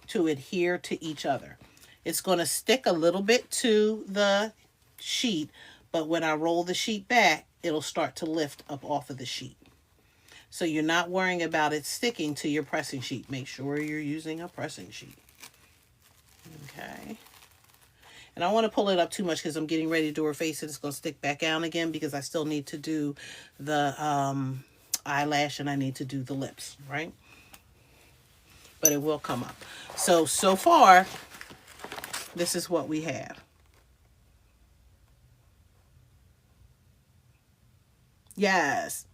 to adhere to each other. It's going to stick a little bit to the sheet, but when I roll the sheet back, it'll start to lift up off of the sheet. So you're not worrying about it sticking to your pressing sheet. Make sure you're using a pressing sheet. Okay. And I don't want to pull it up too much because I'm getting ready to do her face, and it's going to stick back down again because I still need to do the eyelash and I need to do the lips, right? But it will come up. So far, this is what we have. Yes.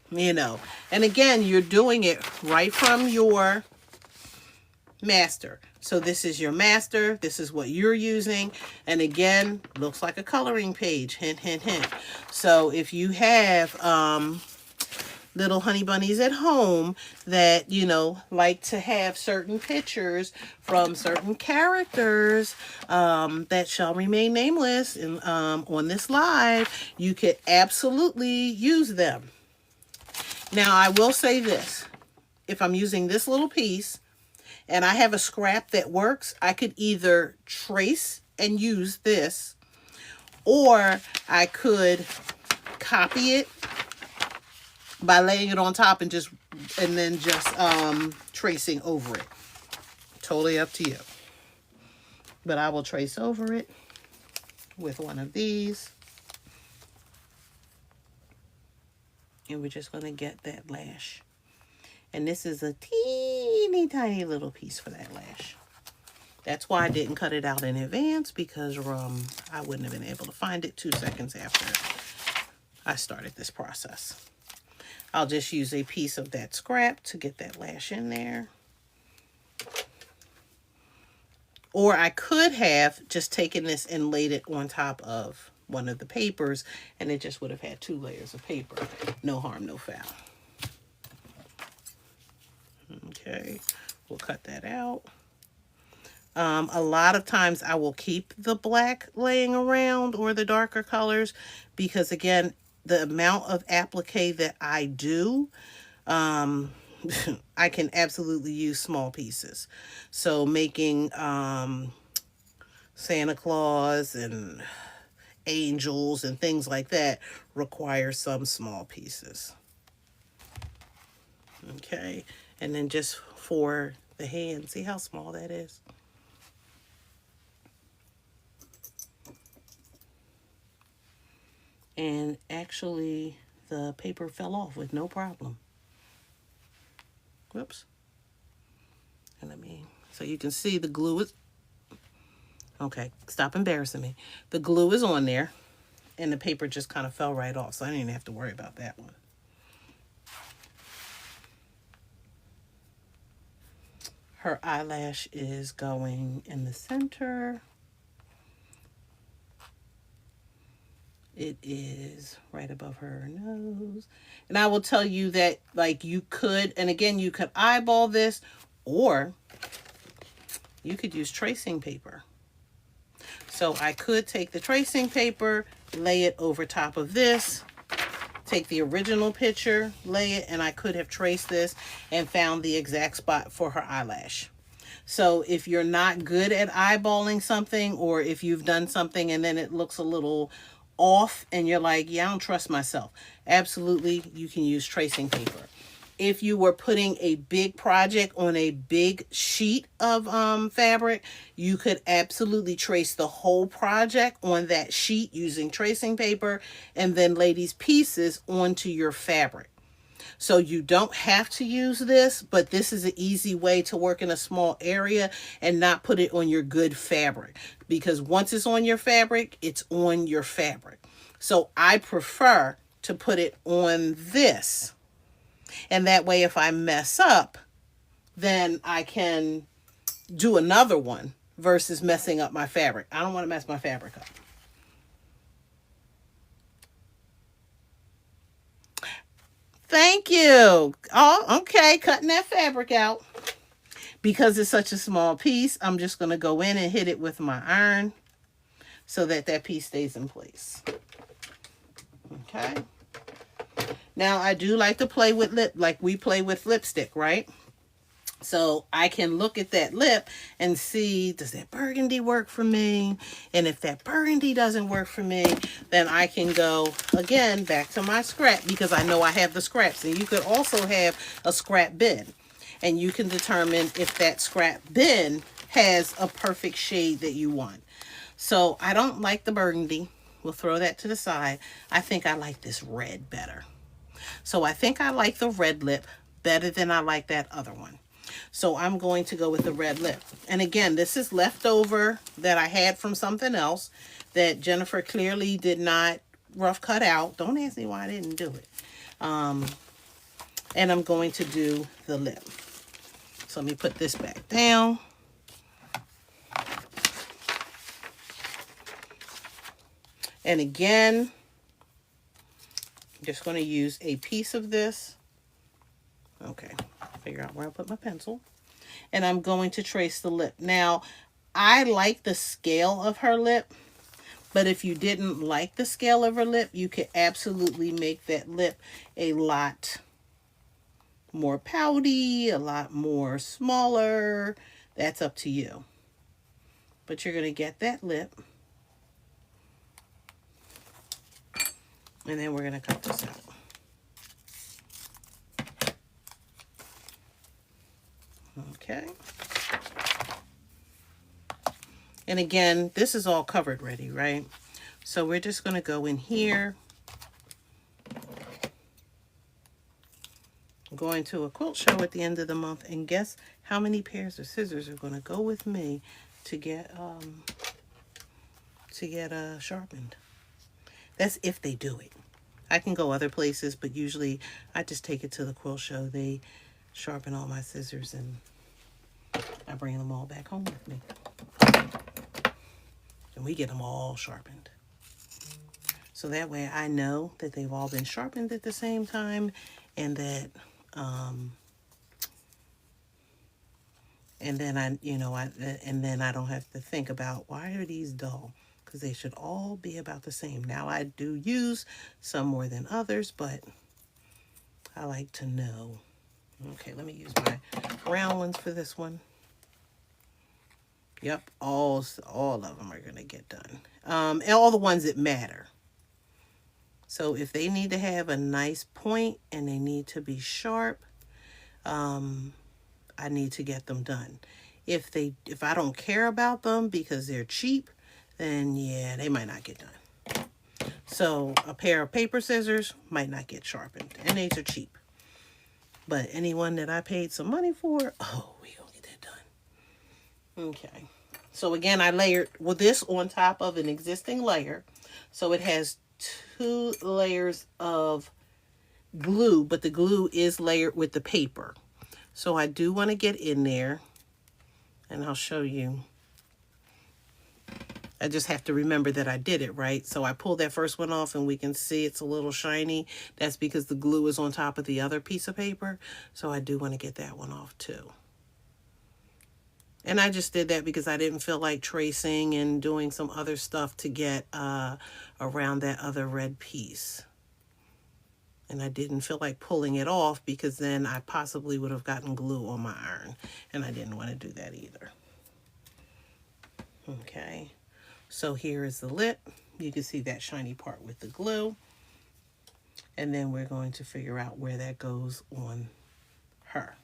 You know, and again, you're doing it right from your master. So this is your master. This is what you're using. And again, looks like a coloring page. Hint, hint, hint. So if you have little honey bunnies at home that, you know, like to have certain pictures from certain characters that shall remain nameless and on this live, you could absolutely use them. Now, I will say this. If I'm using this little piece and I have a scrap that works, I could either trace and use this, or I could copy it by laying it on top and then just tracing over it. Totally up to you. But I will trace over it with one of these. And we're just going to get that lash. And this is a teeny tiny little piece for that lash. That's why I didn't cut it out in advance, because I wouldn't have been able to find it 2 seconds after I started this process. I'll just use a piece of that scrap to get that lash in there. Or I could have just taken this and laid it on top of one of the papers, and it just would have had 2 layers of paper. No harm, no foul. Okay, we'll cut that out. A lot of times I will keep the black laying around, or the darker colors, because again, the amount of applique that I do, I can absolutely use small pieces. So making Santa Claus and angels and things like that require some small pieces. Okay, and then just for the hand, see how small that is? And actually, the paper fell off with no problem. Whoops. And so you can see the glue is, okay, stop embarrassing me. The glue is on there, and the paper just kind of fell right off, so I didn't even have to worry about that one. Her eyelash is going in the center. It is right above her nose. And I will tell you that, like, you could, and again, you could eyeball this, or you could use tracing paper. So I could take the tracing paper, lay it over top of this, take the original picture, lay it, and I could have traced this and found the exact spot for her eyelash. So if you're not good at eyeballing something, or if you've done something and then it looks a little off and you're like, yeah, I don't trust myself, absolutely, you can use tracing paper. If you were putting a big project on a big sheet of fabric, you could absolutely trace the whole project on that sheet using tracing paper, and then lay these pieces onto your fabric. So you don't have to use this, but this is an easy way to work in a small area and not put it on your good fabric. Because once it's on your fabric, it's on your fabric. So I prefer to put it on this. And that way, if I mess up, then I can do another one versus messing up my fabric. I don't want to mess my fabric up. Thank you. Oh, okay. Cutting that fabric out. Because it's such a small piece, I'm just going to go in and hit it with my iron so that that piece stays in place. Okay. Now, I do like to play with like we play with lipstick, right? So I can look at that lip and see, does that burgundy work for me? And if that burgundy doesn't work for me, then I can go again back to my scrap, because I know I have the scraps. And you could also have a scrap bin, and you can determine if that scrap bin has a perfect shade that you want. So I don't like the burgundy. We'll throw that to the side. I think I like this red better. So I think I like the red lip better than I like that other one. So I'm going to go with the red lip. And again, this is leftover that I had from something else that Jennifer clearly did not rough cut out. Don't ask me why I didn't do it. And I'm going to do the lip. So let me put this back down. And again, I'm just going to use a piece of this figure out where I put my pencil. And I'm going to trace the lip. Now, I like the scale of her lip, but if you didn't like the scale of her lip, you could absolutely make that lip a lot more pouty, a lot more smaller. That's up to you. But you're going to get that lip. And then we're going to cut this out. Okay. And again, this is all covered ready, right? So we're just going to go in here. I'm going to a quilt show at the end of the month, and guess how many pairs of scissors are going to go with me to get sharpened. That's if they do it. I can go other places, but usually I just take it to the quilt show. They sharpen all my scissors and I bring them all back home with me. And we get them all sharpened. So that way I know that they've all been sharpened at the same time, and that and then I don't have to think about why are these dull, because they should all be about the same. Now I do use some more than others, but I like to know. Okay, let me use my round ones for this one. Yep, all of them are gonna get done. And all the ones that matter. So if they need to have a nice point and they need to be sharp, I need to get them done. If I don't care about them because they're cheap, then yeah, they might not get done. So a pair of paper scissors might not get sharpened, and these are cheap. But anyone that I paid some money for, oh, we gonna get that done. Okay. So again, I layered with this on top of an existing layer. So it has 2 layers of glue, but the glue is layered with the paper. So I do want to get in there, and I'll show you. I just have to remember that I did it right. So I pulled that first one off and we can see it's a little shiny. That's because the glue is on top of the other piece of paper. So I do want to get that one off too. And I just did that because I didn't feel like tracing and doing some other stuff to get around that other red piece. And I didn't feel like pulling it off because then I possibly would have gotten glue on my iron. And I didn't want to do that either. Okay. So here is the lip. You can see that shiny part with the glue. And then we're going to figure out where that goes on her.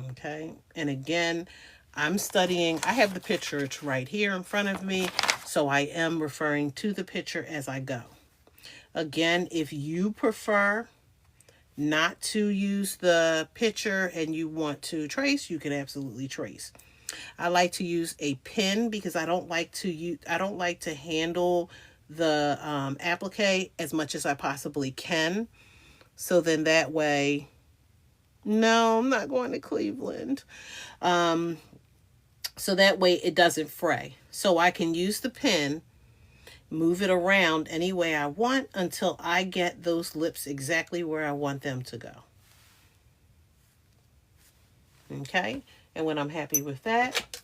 Okay. And again, I'm studying. I have the picture. It's right here in front of me. So I am referring to the picture as I go. Again, if you prefer not to use the picture and you want to trace, you can absolutely trace. I like to use a pen because I don't like to handle the applique as much as I possibly can. So then that way, no, I'm not going to Cleveland. So that way it doesn't fray. So I can use the pen, move it around any way I want until I get those lips exactly where I want them to go. Okay. And when I'm happy with that,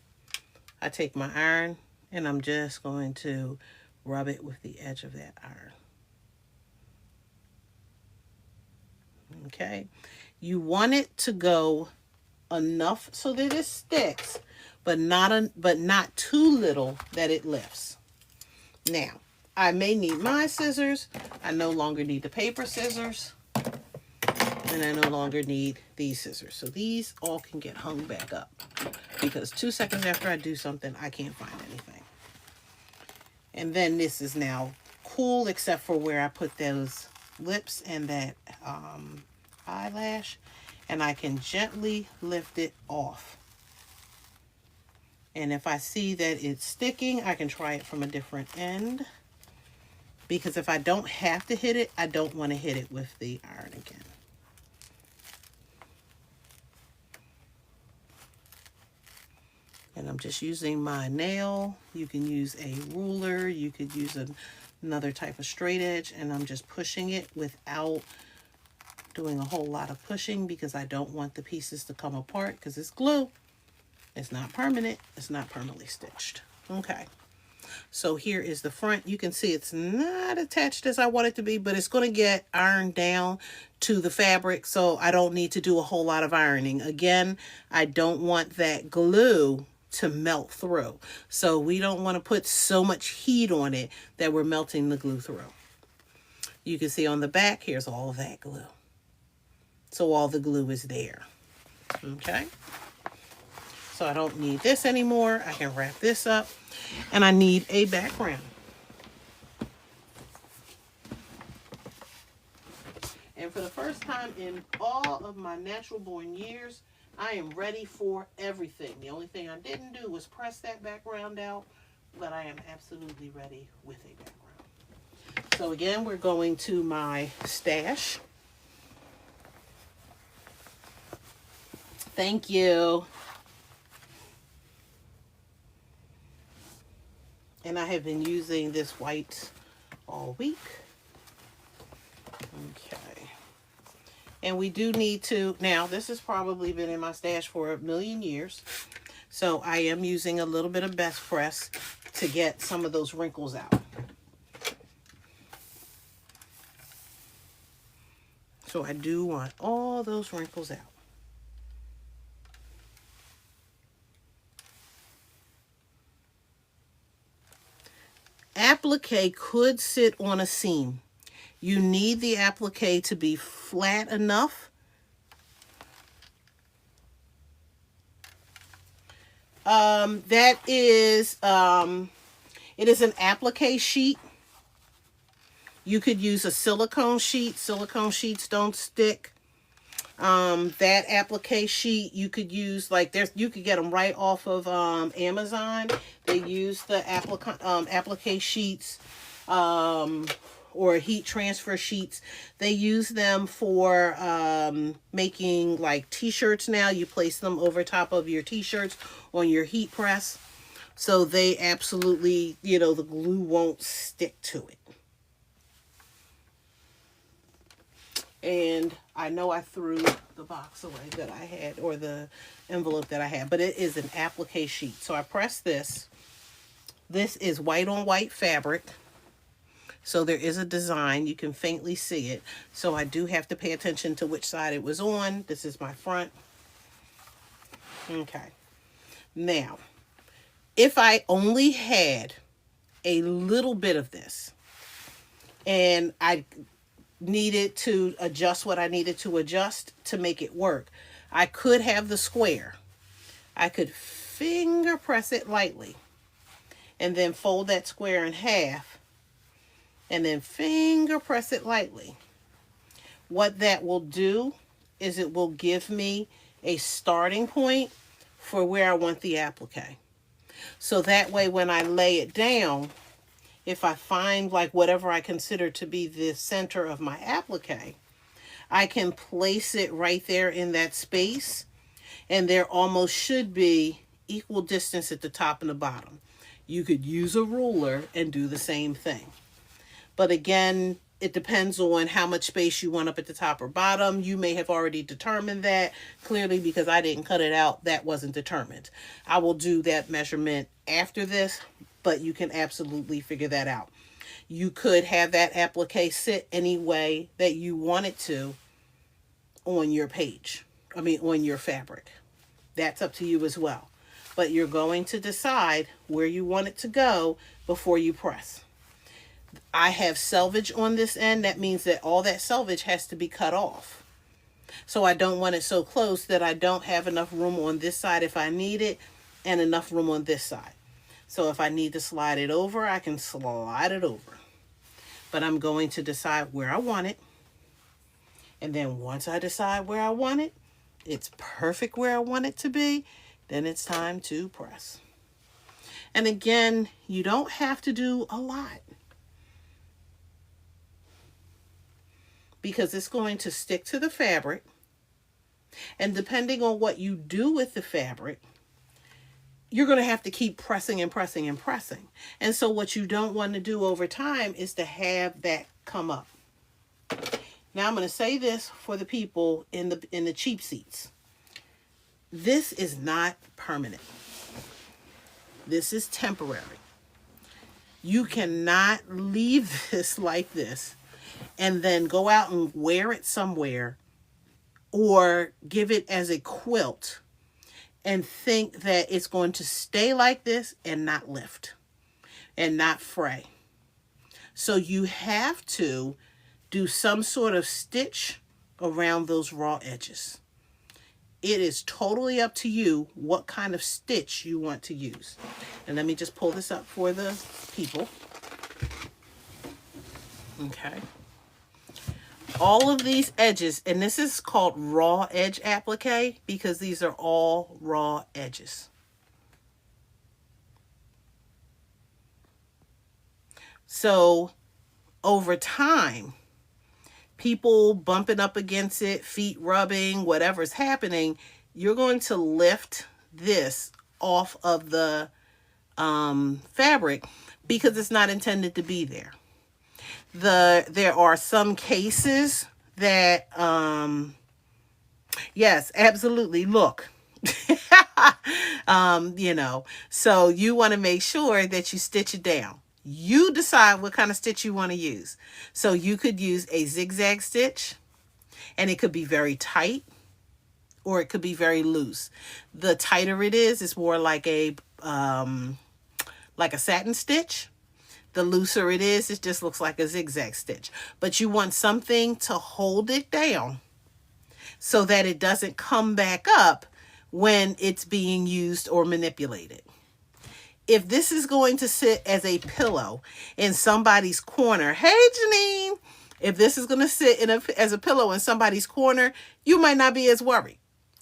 I take my iron and I'm just going to rub it with the edge of that iron. Okay. You want it to go enough so that it sticks, but not too little that it lifts. Now, I may need my scissors. I no longer need the paper scissors. And I no longer need these scissors. So these all can get hung back up because 2 seconds after I do something, I can't find anything. And then this is now cool except for where I put those lips and that eyelash. And I can gently lift it off. And if I see that it's sticking, I can try it from a different end. Because if I don't have to hit it, I don't want to hit it with the iron again. And I'm just using my nail. You can use a ruler. You could use another type of straight edge. And I'm just pushing it without doing a whole lot of pushing because I don't want the pieces to come apart because it's glue. It's not permanent. It's not permanently stitched. Okay. So here is the front. You can see it's not attached as I want it to be, but it's going to get ironed down to the fabric, so I don't need to do a whole lot of ironing. Again, I don't want that glue to melt through. So we don't want to put so much heat on it that we're melting the glue through. You can see on the back, here's all of that glue. So all the glue is there. Okay. So I don't need this anymore. I can wrap this up. And I need a background. And for the first time in all of my natural born years, I am ready for everything. The only thing I didn't do was press that background out, but I am absolutely ready with a background. So again, we're going to my stash. Thank you. And I have been using this white all week. Okay. And we do need to, now this has probably been in my stash for a million years. So I am using a little bit of Best Press to get some of those wrinkles out. So I do want all those wrinkles out. Applique could sit on a seam. You need the applique to be flat enough. That is, it is an applique sheet. You could use a silicone sheet. Silicone sheets don't stick. That applique sheet you could use, like you could get them right off of Amazon. They use the applique sheets or heat transfer sheets. They use them for making like t-shirts now. You place them over top of your t-shirts on your heat press. So they absolutely, you know, the glue won't stick to it. And I know I threw the box away that I had, or the envelope that I had, but it is an applique sheet. So I press this. This is white on white fabric. So there is a design. You can faintly see it. So I do have to pay attention to which side it was on. This is my front. Okay. Now, if I only had a little bit of this and I needed to adjust what I needed to adjust to make it work, I could have the square. I could finger press it lightly and then fold that square in half and then finger press it lightly. What that will do is it will give me a starting point for where I want the applique. So that way when I lay it down, if I find like whatever I consider to be the center of my applique, I can place it right there in that space, and there almost should be equal distance at the top and the bottom. You could use a ruler and do the same thing. But again, it depends on how much space you want up at the top or bottom. You may have already determined that. Clearly, because I didn't cut it out, that wasn't determined. I will do that measurement after this, but you can absolutely figure that out. You could have that applique sit any way that you want it to on your page. I mean, on your fabric. That's up to you as well. But you're going to decide where you want it to go before you press. I have selvage on this end. That means that all that selvage has to be cut off. So I don't want it so close that I don't have enough room on this side if I need it, and enough room on this side. So if I need to slide it over, I can slide it over. But I'm going to decide where I want it. And then once I decide where I want it, it's perfect where I want it to be, then it's time to press. And again, you don't have to do a lot, because it's going to stick to the fabric. And depending on what you do with the fabric, you're going to have to keep pressing and pressing and pressing. And so what you don't want to do over time is to have that come up. Now I'm going to say this for the people in the cheap seats. This is not permanent. This is temporary. You cannot leave this like this and then go out and wear it somewhere or give it as a quilt and think that it's going to stay like this and not lift and not fray. So you have to do some sort of stitch around those raw edges. It is totally up to you what kind of stitch you want to use. And let me just pull this up for the people. Okay. All of these edges, and this is called raw edge applique because these are all raw edges. So over time, people bumping up against it, feet rubbing, whatever's happening, you're going to lift this off of the fabric because it's not intended to be there. There are some cases that, yes, absolutely. Look, you know, so you want to make sure that you stitch it down. You decide what kind of stitch you want to use. So you could use a zigzag stitch, and it could be very tight, or it could be very loose. The tighter it is, it's more like a satin stitch. The looser it is, it just looks like a zigzag stitch. But you want something to hold it down so that it doesn't come back up when it's being used or manipulated. If this is going to sit as a pillow in somebody's corner, hey Janine, if this is going to sit as a pillow in somebody's corner, you might not be as worried.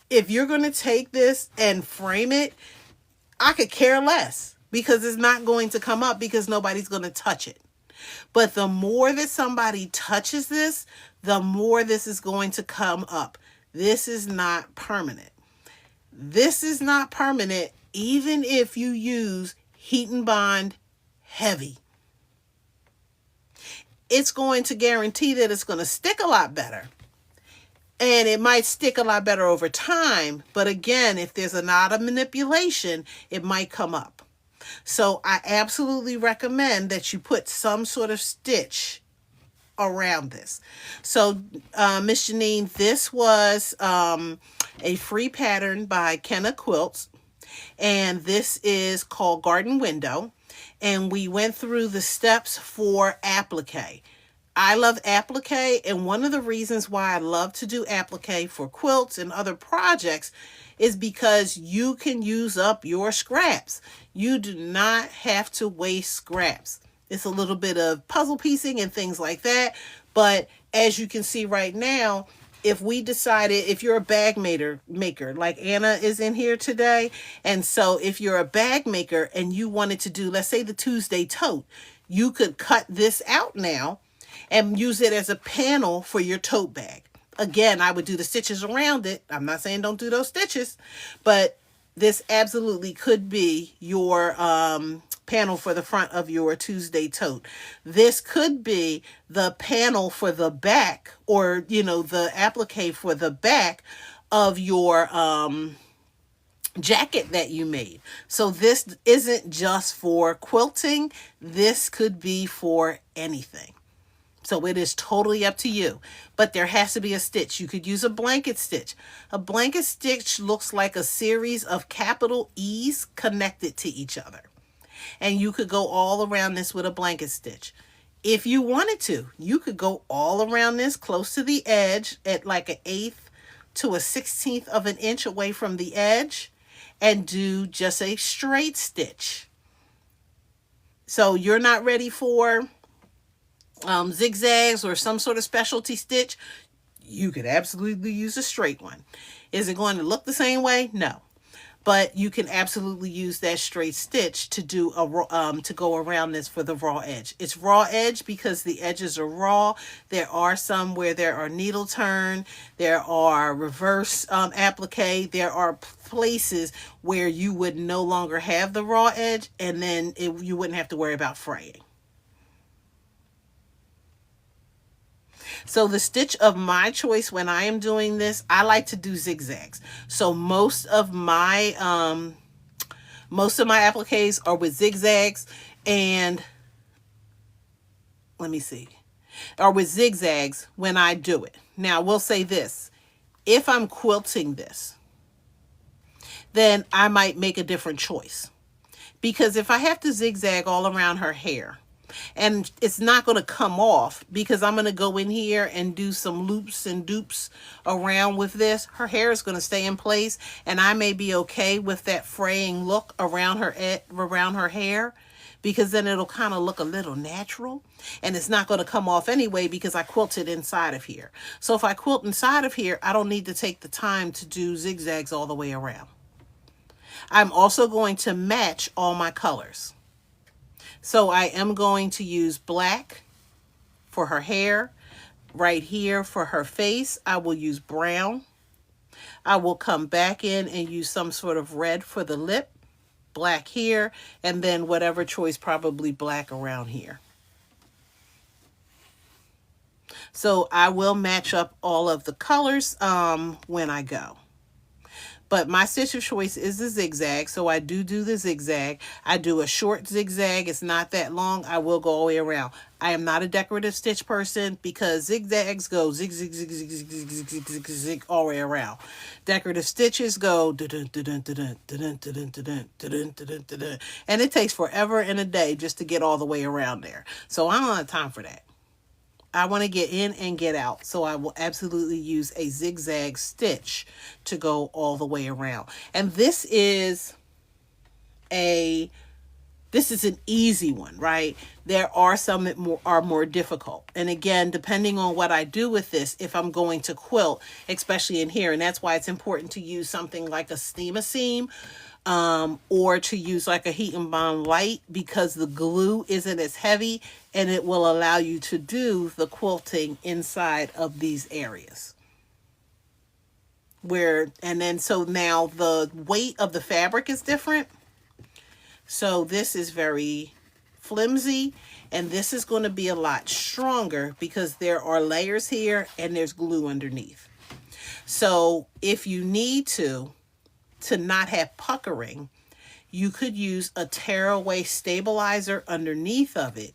If you're going to take this and frame it, I could care less because it's not going to come up because nobody's going to touch it. But the more that somebody touches this, the more this is going to come up. This is not permanent. This is not permanent even if you use heat and bond heavy. It's going to guarantee that it's going to stick a lot better. And it might stick a lot better over time. But again, if there's a lot of manipulation, it might come up. So I absolutely recommend that you put some sort of stitch around this. So Miss Janine, this was a free pattern by Kena Quilt. And this is called Garden Window. And we went through the steps for applique. I love applique, and one of the reasons why I love to do applique for quilts and other projects is because you can use up your scraps. You do not have to waste scraps. It's a little bit of puzzle piecing and things like that. But as you can see right now, if we decided, if you're a bag maker, like Anna is in here today, and so if you're a bag maker and you wanted to do, let's say the Tuesday tote, you could cut this out now and use it as a panel for your tote bag. Again, I would do the stitches around it. I'm not saying don't do those stitches, but this absolutely could be your panel for the front of your Tuesday tote. This could be the panel for the back, or, you know, the applique for the back of your jacket that you made. So this isn't just for quilting. This could be for anything. So it is totally up to you. But there has to be a stitch. You could use a blanket stitch. A blanket stitch looks like a series of capital E's connected to each other. And you could go all around this with a blanket stitch. If you wanted to, you could go all around this close to the edge at like an 1/8 to a 1/16 of an inch away from the edge and do just a straight stitch. So you're not ready for zigzags or some sort of specialty stitch, you could absolutely use a straight one. Is it going to look the same way? No. But you can absolutely use that straight stitch to do to go around this for the raw edge. It's raw edge because the edges are raw. There are some where there are needle turn, there are reverse applique, there are places where you would no longer have the raw edge, and then you wouldn't have to worry about fraying. So the stitch of my choice when I am doing this, I like to do zigzags. So most of my appliques are with zigzags, and let me see, are with zigzags when I do it. Now, we'll say this. If I'm quilting this, then I might make a different choice. Because if I have to zigzag all around her hair, and it's not going to come off because I'm going to go in here and do some loops and dupes around with this, her hair is going to stay in place, and I may be okay with that fraying look around her hair, because then it'll kind of look a little natural, and it's not going to come off anyway because I quilted inside of here. So if I quilt inside of here, I don't need to take the time to do zigzags all the way around. I'm also going to match all my colors. So I am going to use black for her hair. Right here for her face, I will use brown. I will come back in and use some sort of red for the lip, black here, and then whatever choice, probably black around here. So I will match up all of the colors when I go. But my stitch of choice is the zigzag, so I do the zigzag. I do a short zigzag. It's not that long. I will go all the way around. I am not a decorative stitch person because zigzags go zig, zig, zig, zig, zig, zig, zig, zig, zig, zig, all the way around. Decorative stitches go and it takes forever and a day just to get all the way around there. So I don't have time for that. I want to get in and get out. So I will absolutely use a zigzag stitch to go all the way around. And this is an easy one, right? There are some that are more difficult. And again, depending on what I do with this, if I'm going to quilt, especially in here, and that's why it's important to use something like a steam-a-seam, or to use like a heat and bond light, because the glue isn't as heavy and it will allow you to do the quilting inside of these areas. So now the weight of the fabric is different. So this is very flimsy, and this is going to be a lot stronger because there are layers here and there's glue underneath. So if you need to not have puckering, you could use a tearaway stabilizer underneath of it,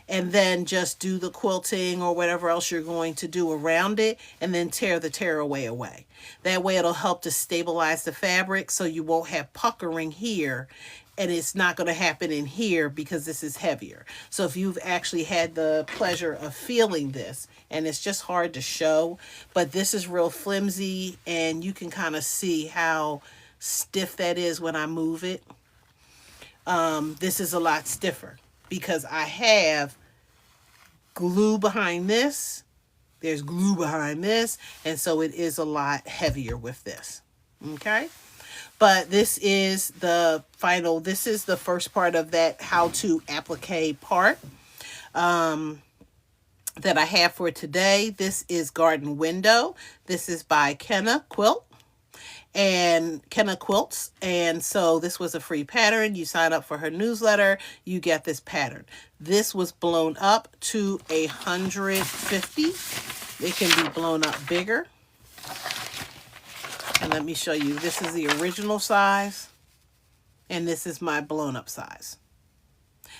and then just do the quilting or whatever else you're going to do around it, and then tear the tearaway away. That way it'll help to stabilize the fabric so you won't have puckering here, and it's not going to happen in here because this is heavier. So if you've actually had the pleasure of feeling this, and it's just hard to show, but this is real flimsy, and you can kind of see how stiff that is when I move it. This is a lot stiffer because I have glue behind this. There's glue behind this, and so it is a lot heavier with this. Okay? But this is the first part of that how to applique part that I have for today. This is Garden Window. This is by Kena Quilt and Kena Quilts. And so this was a free pattern. You sign up for her newsletter, you get this pattern. This was blown up to 150. It can be blown up bigger. And let me show you. This is the original size, and this is my blown up size.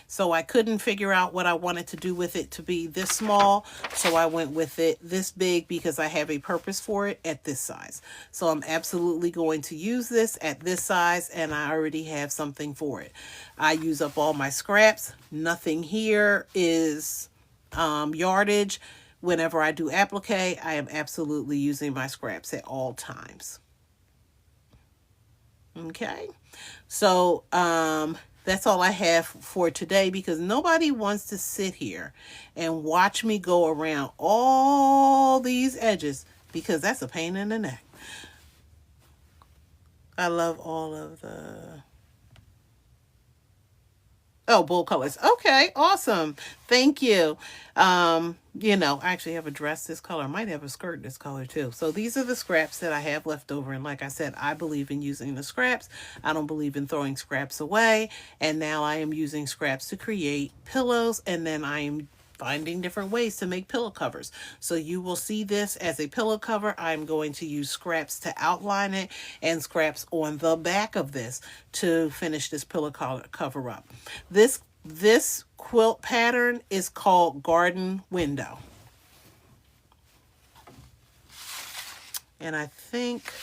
So I couldn't figure out what I wanted to do with it to be this small, so I went with it this big because I have a purpose for it at this size. So I'm absolutely going to use this at this size, and I already have something for it. I use up all my scraps. Nothing here is yardage. Whenever I do applique, I am absolutely using my scraps at all times. Okay, so that's all I have for today, because nobody wants to sit here and watch me go around all these edges, because that's a pain in the neck. I love all of the... Oh, bold colors. Okay, awesome. Thank you. You know, I actually have a dress this color. I might have a skirt this color too. So these are the scraps that I have left over. And like I said, I believe in using the scraps. I don't believe in throwing scraps away. And now I am using scraps to create pillows. And then I am finding different ways to make pillow covers. So you will see this as a pillow cover. I'm going to use scraps to outline it and scraps on the back of this to finish this pillow cover up. This quilt pattern is called Garden Window. And I think,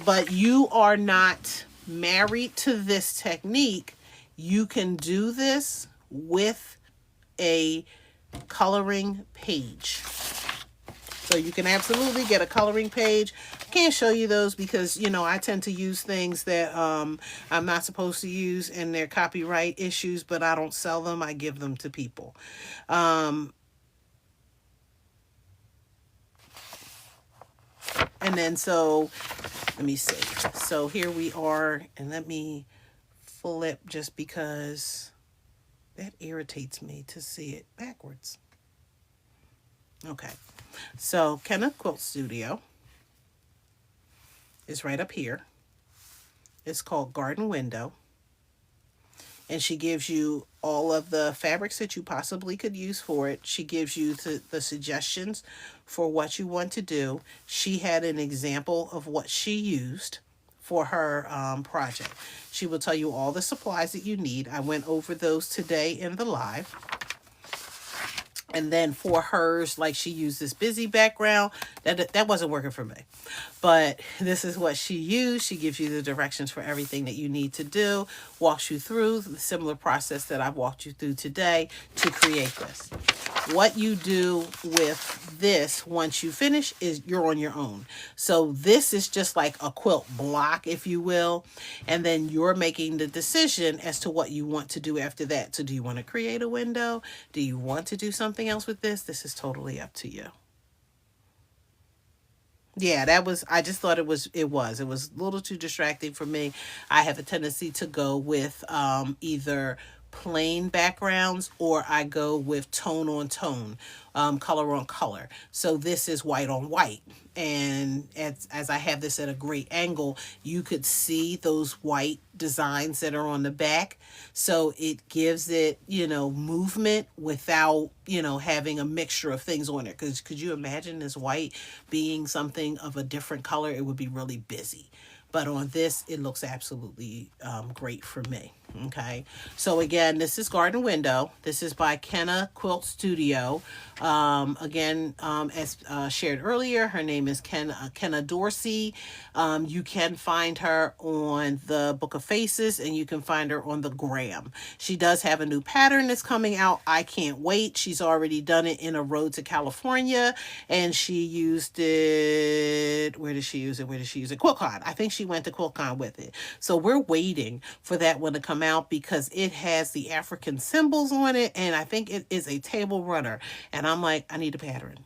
but you are not married to this technique. You can do this with a coloring page. So you can absolutely get a coloring page. I can't show you those because, you know, I tend to use things that I'm not supposed to use, and they're copyright issues, but I don't sell them. I give them to people. And then so, let me see. So here we are, and let me flip just because that irritates me to see it backwards. Okay, so Kena Quilt Studio is right up here. It's called Garden Window. And she gives you all of the fabrics that you possibly could use for it. She gives you the suggestions for what you want to do. She had an example of what she used for her project. She will tell you all the supplies that you need. I went over those today in the live. And then for hers, like she used this busy background. That wasn't working for me. But this is what she used. She gives you the directions for everything that you need to do. Walks you through the similar process that I've walked you through today to create this. What you do with this once you finish is you're on your own. So this is just like a quilt block, if you will. And then you're making the decision as to what you want to do after that. So do you want to create a window? Do you want to do something else with this? This is totally up to you. Yeah, I just thought it was a little too distracting for me. I have a tendency to go with either plain backgrounds, or I go with tone on tone, color on color. So this is white on white. And as I have this at a great angle, you could see those white designs that are on the back. So it gives it, you know, movement without, you know, having a mixture of things on it. Because could you imagine this white being something of a different color? It would be really busy. But on this, it looks absolutely great for me. Okay, so again, this is Garden Window. This is by Kena Quilt Studio. As shared earlier, her name is Kena Dorsey. You can find her on the Book of Faces, and you can find her on the Gram. She does have a new pattern that's coming out. I can't wait. She's already done it in A Road to California, and she used it. Where did she use it? QuiltCon. I think she went to QuiltCon with it. So we're waiting for that one to come out because it has the African symbols on it, and I think it is a table runner. And I'm like, I need a pattern.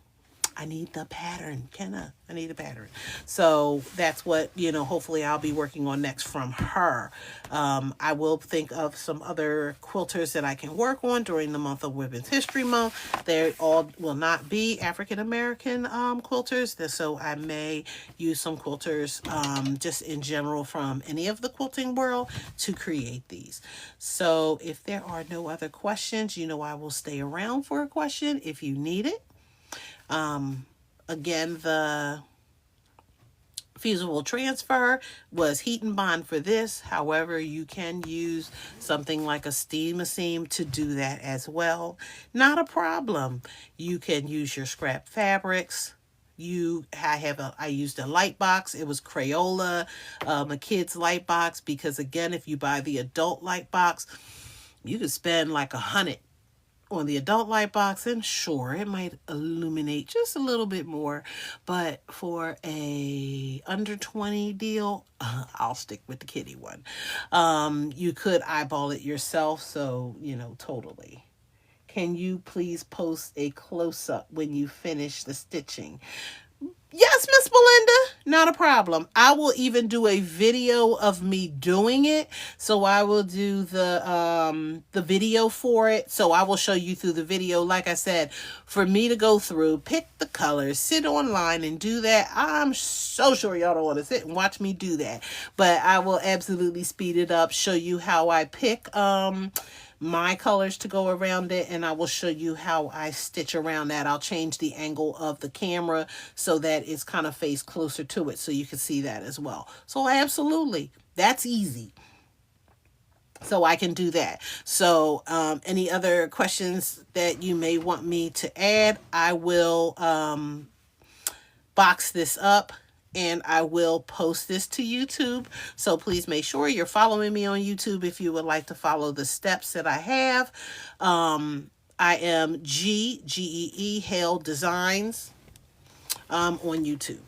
I need the pattern, Kena. I need a pattern. So that's what, you know, hopefully I'll be working on next from her. I will think of some other quilters that I can work on during the month of Women's History Month. They all will not be African-American quilters. So I may use some quilters just in general from any of the quilting world to create these. So if there are no other questions, you know, I will stay around for a question if you need it. Again, the fusible transfer was heat and bond for this. However, you can use something like a steam seam to do that as well. Not a problem. You can use your scrap fabrics. I used a light box. It was Crayola, a kid's light box, because again, if you buy the adult light box, you could spend like $100 on the adult light box, and sure, it might illuminate just a little bit more, but for a under 20 deal, I'll stick with the kitty one. You could eyeball it yourself, so, you know, totally. Can you please post a close-up when you finish the stitching? Yes, Miss Belinda, not a problem. I will even do a video of me doing it. So I will do the video for it. So I will show you through the video. Like I said, for me to go through, pick the colors, sit online and do that, I'm so sure y'all don't want to sit and watch me do that. But I will absolutely speed it up, show you how I pick my colors to go around it, and I will show you how I stitch around that. I'll change the angle of the camera so that it's kind of faced closer to it so you can see that as well. So absolutely, that's easy. So I can do that. So any other questions that you may want me to add, I will box this up and I will post this to YouTube. So please make sure you're following me on YouTube if you would like to follow the steps that I have. I am G-E-E Hale Designs on YouTube.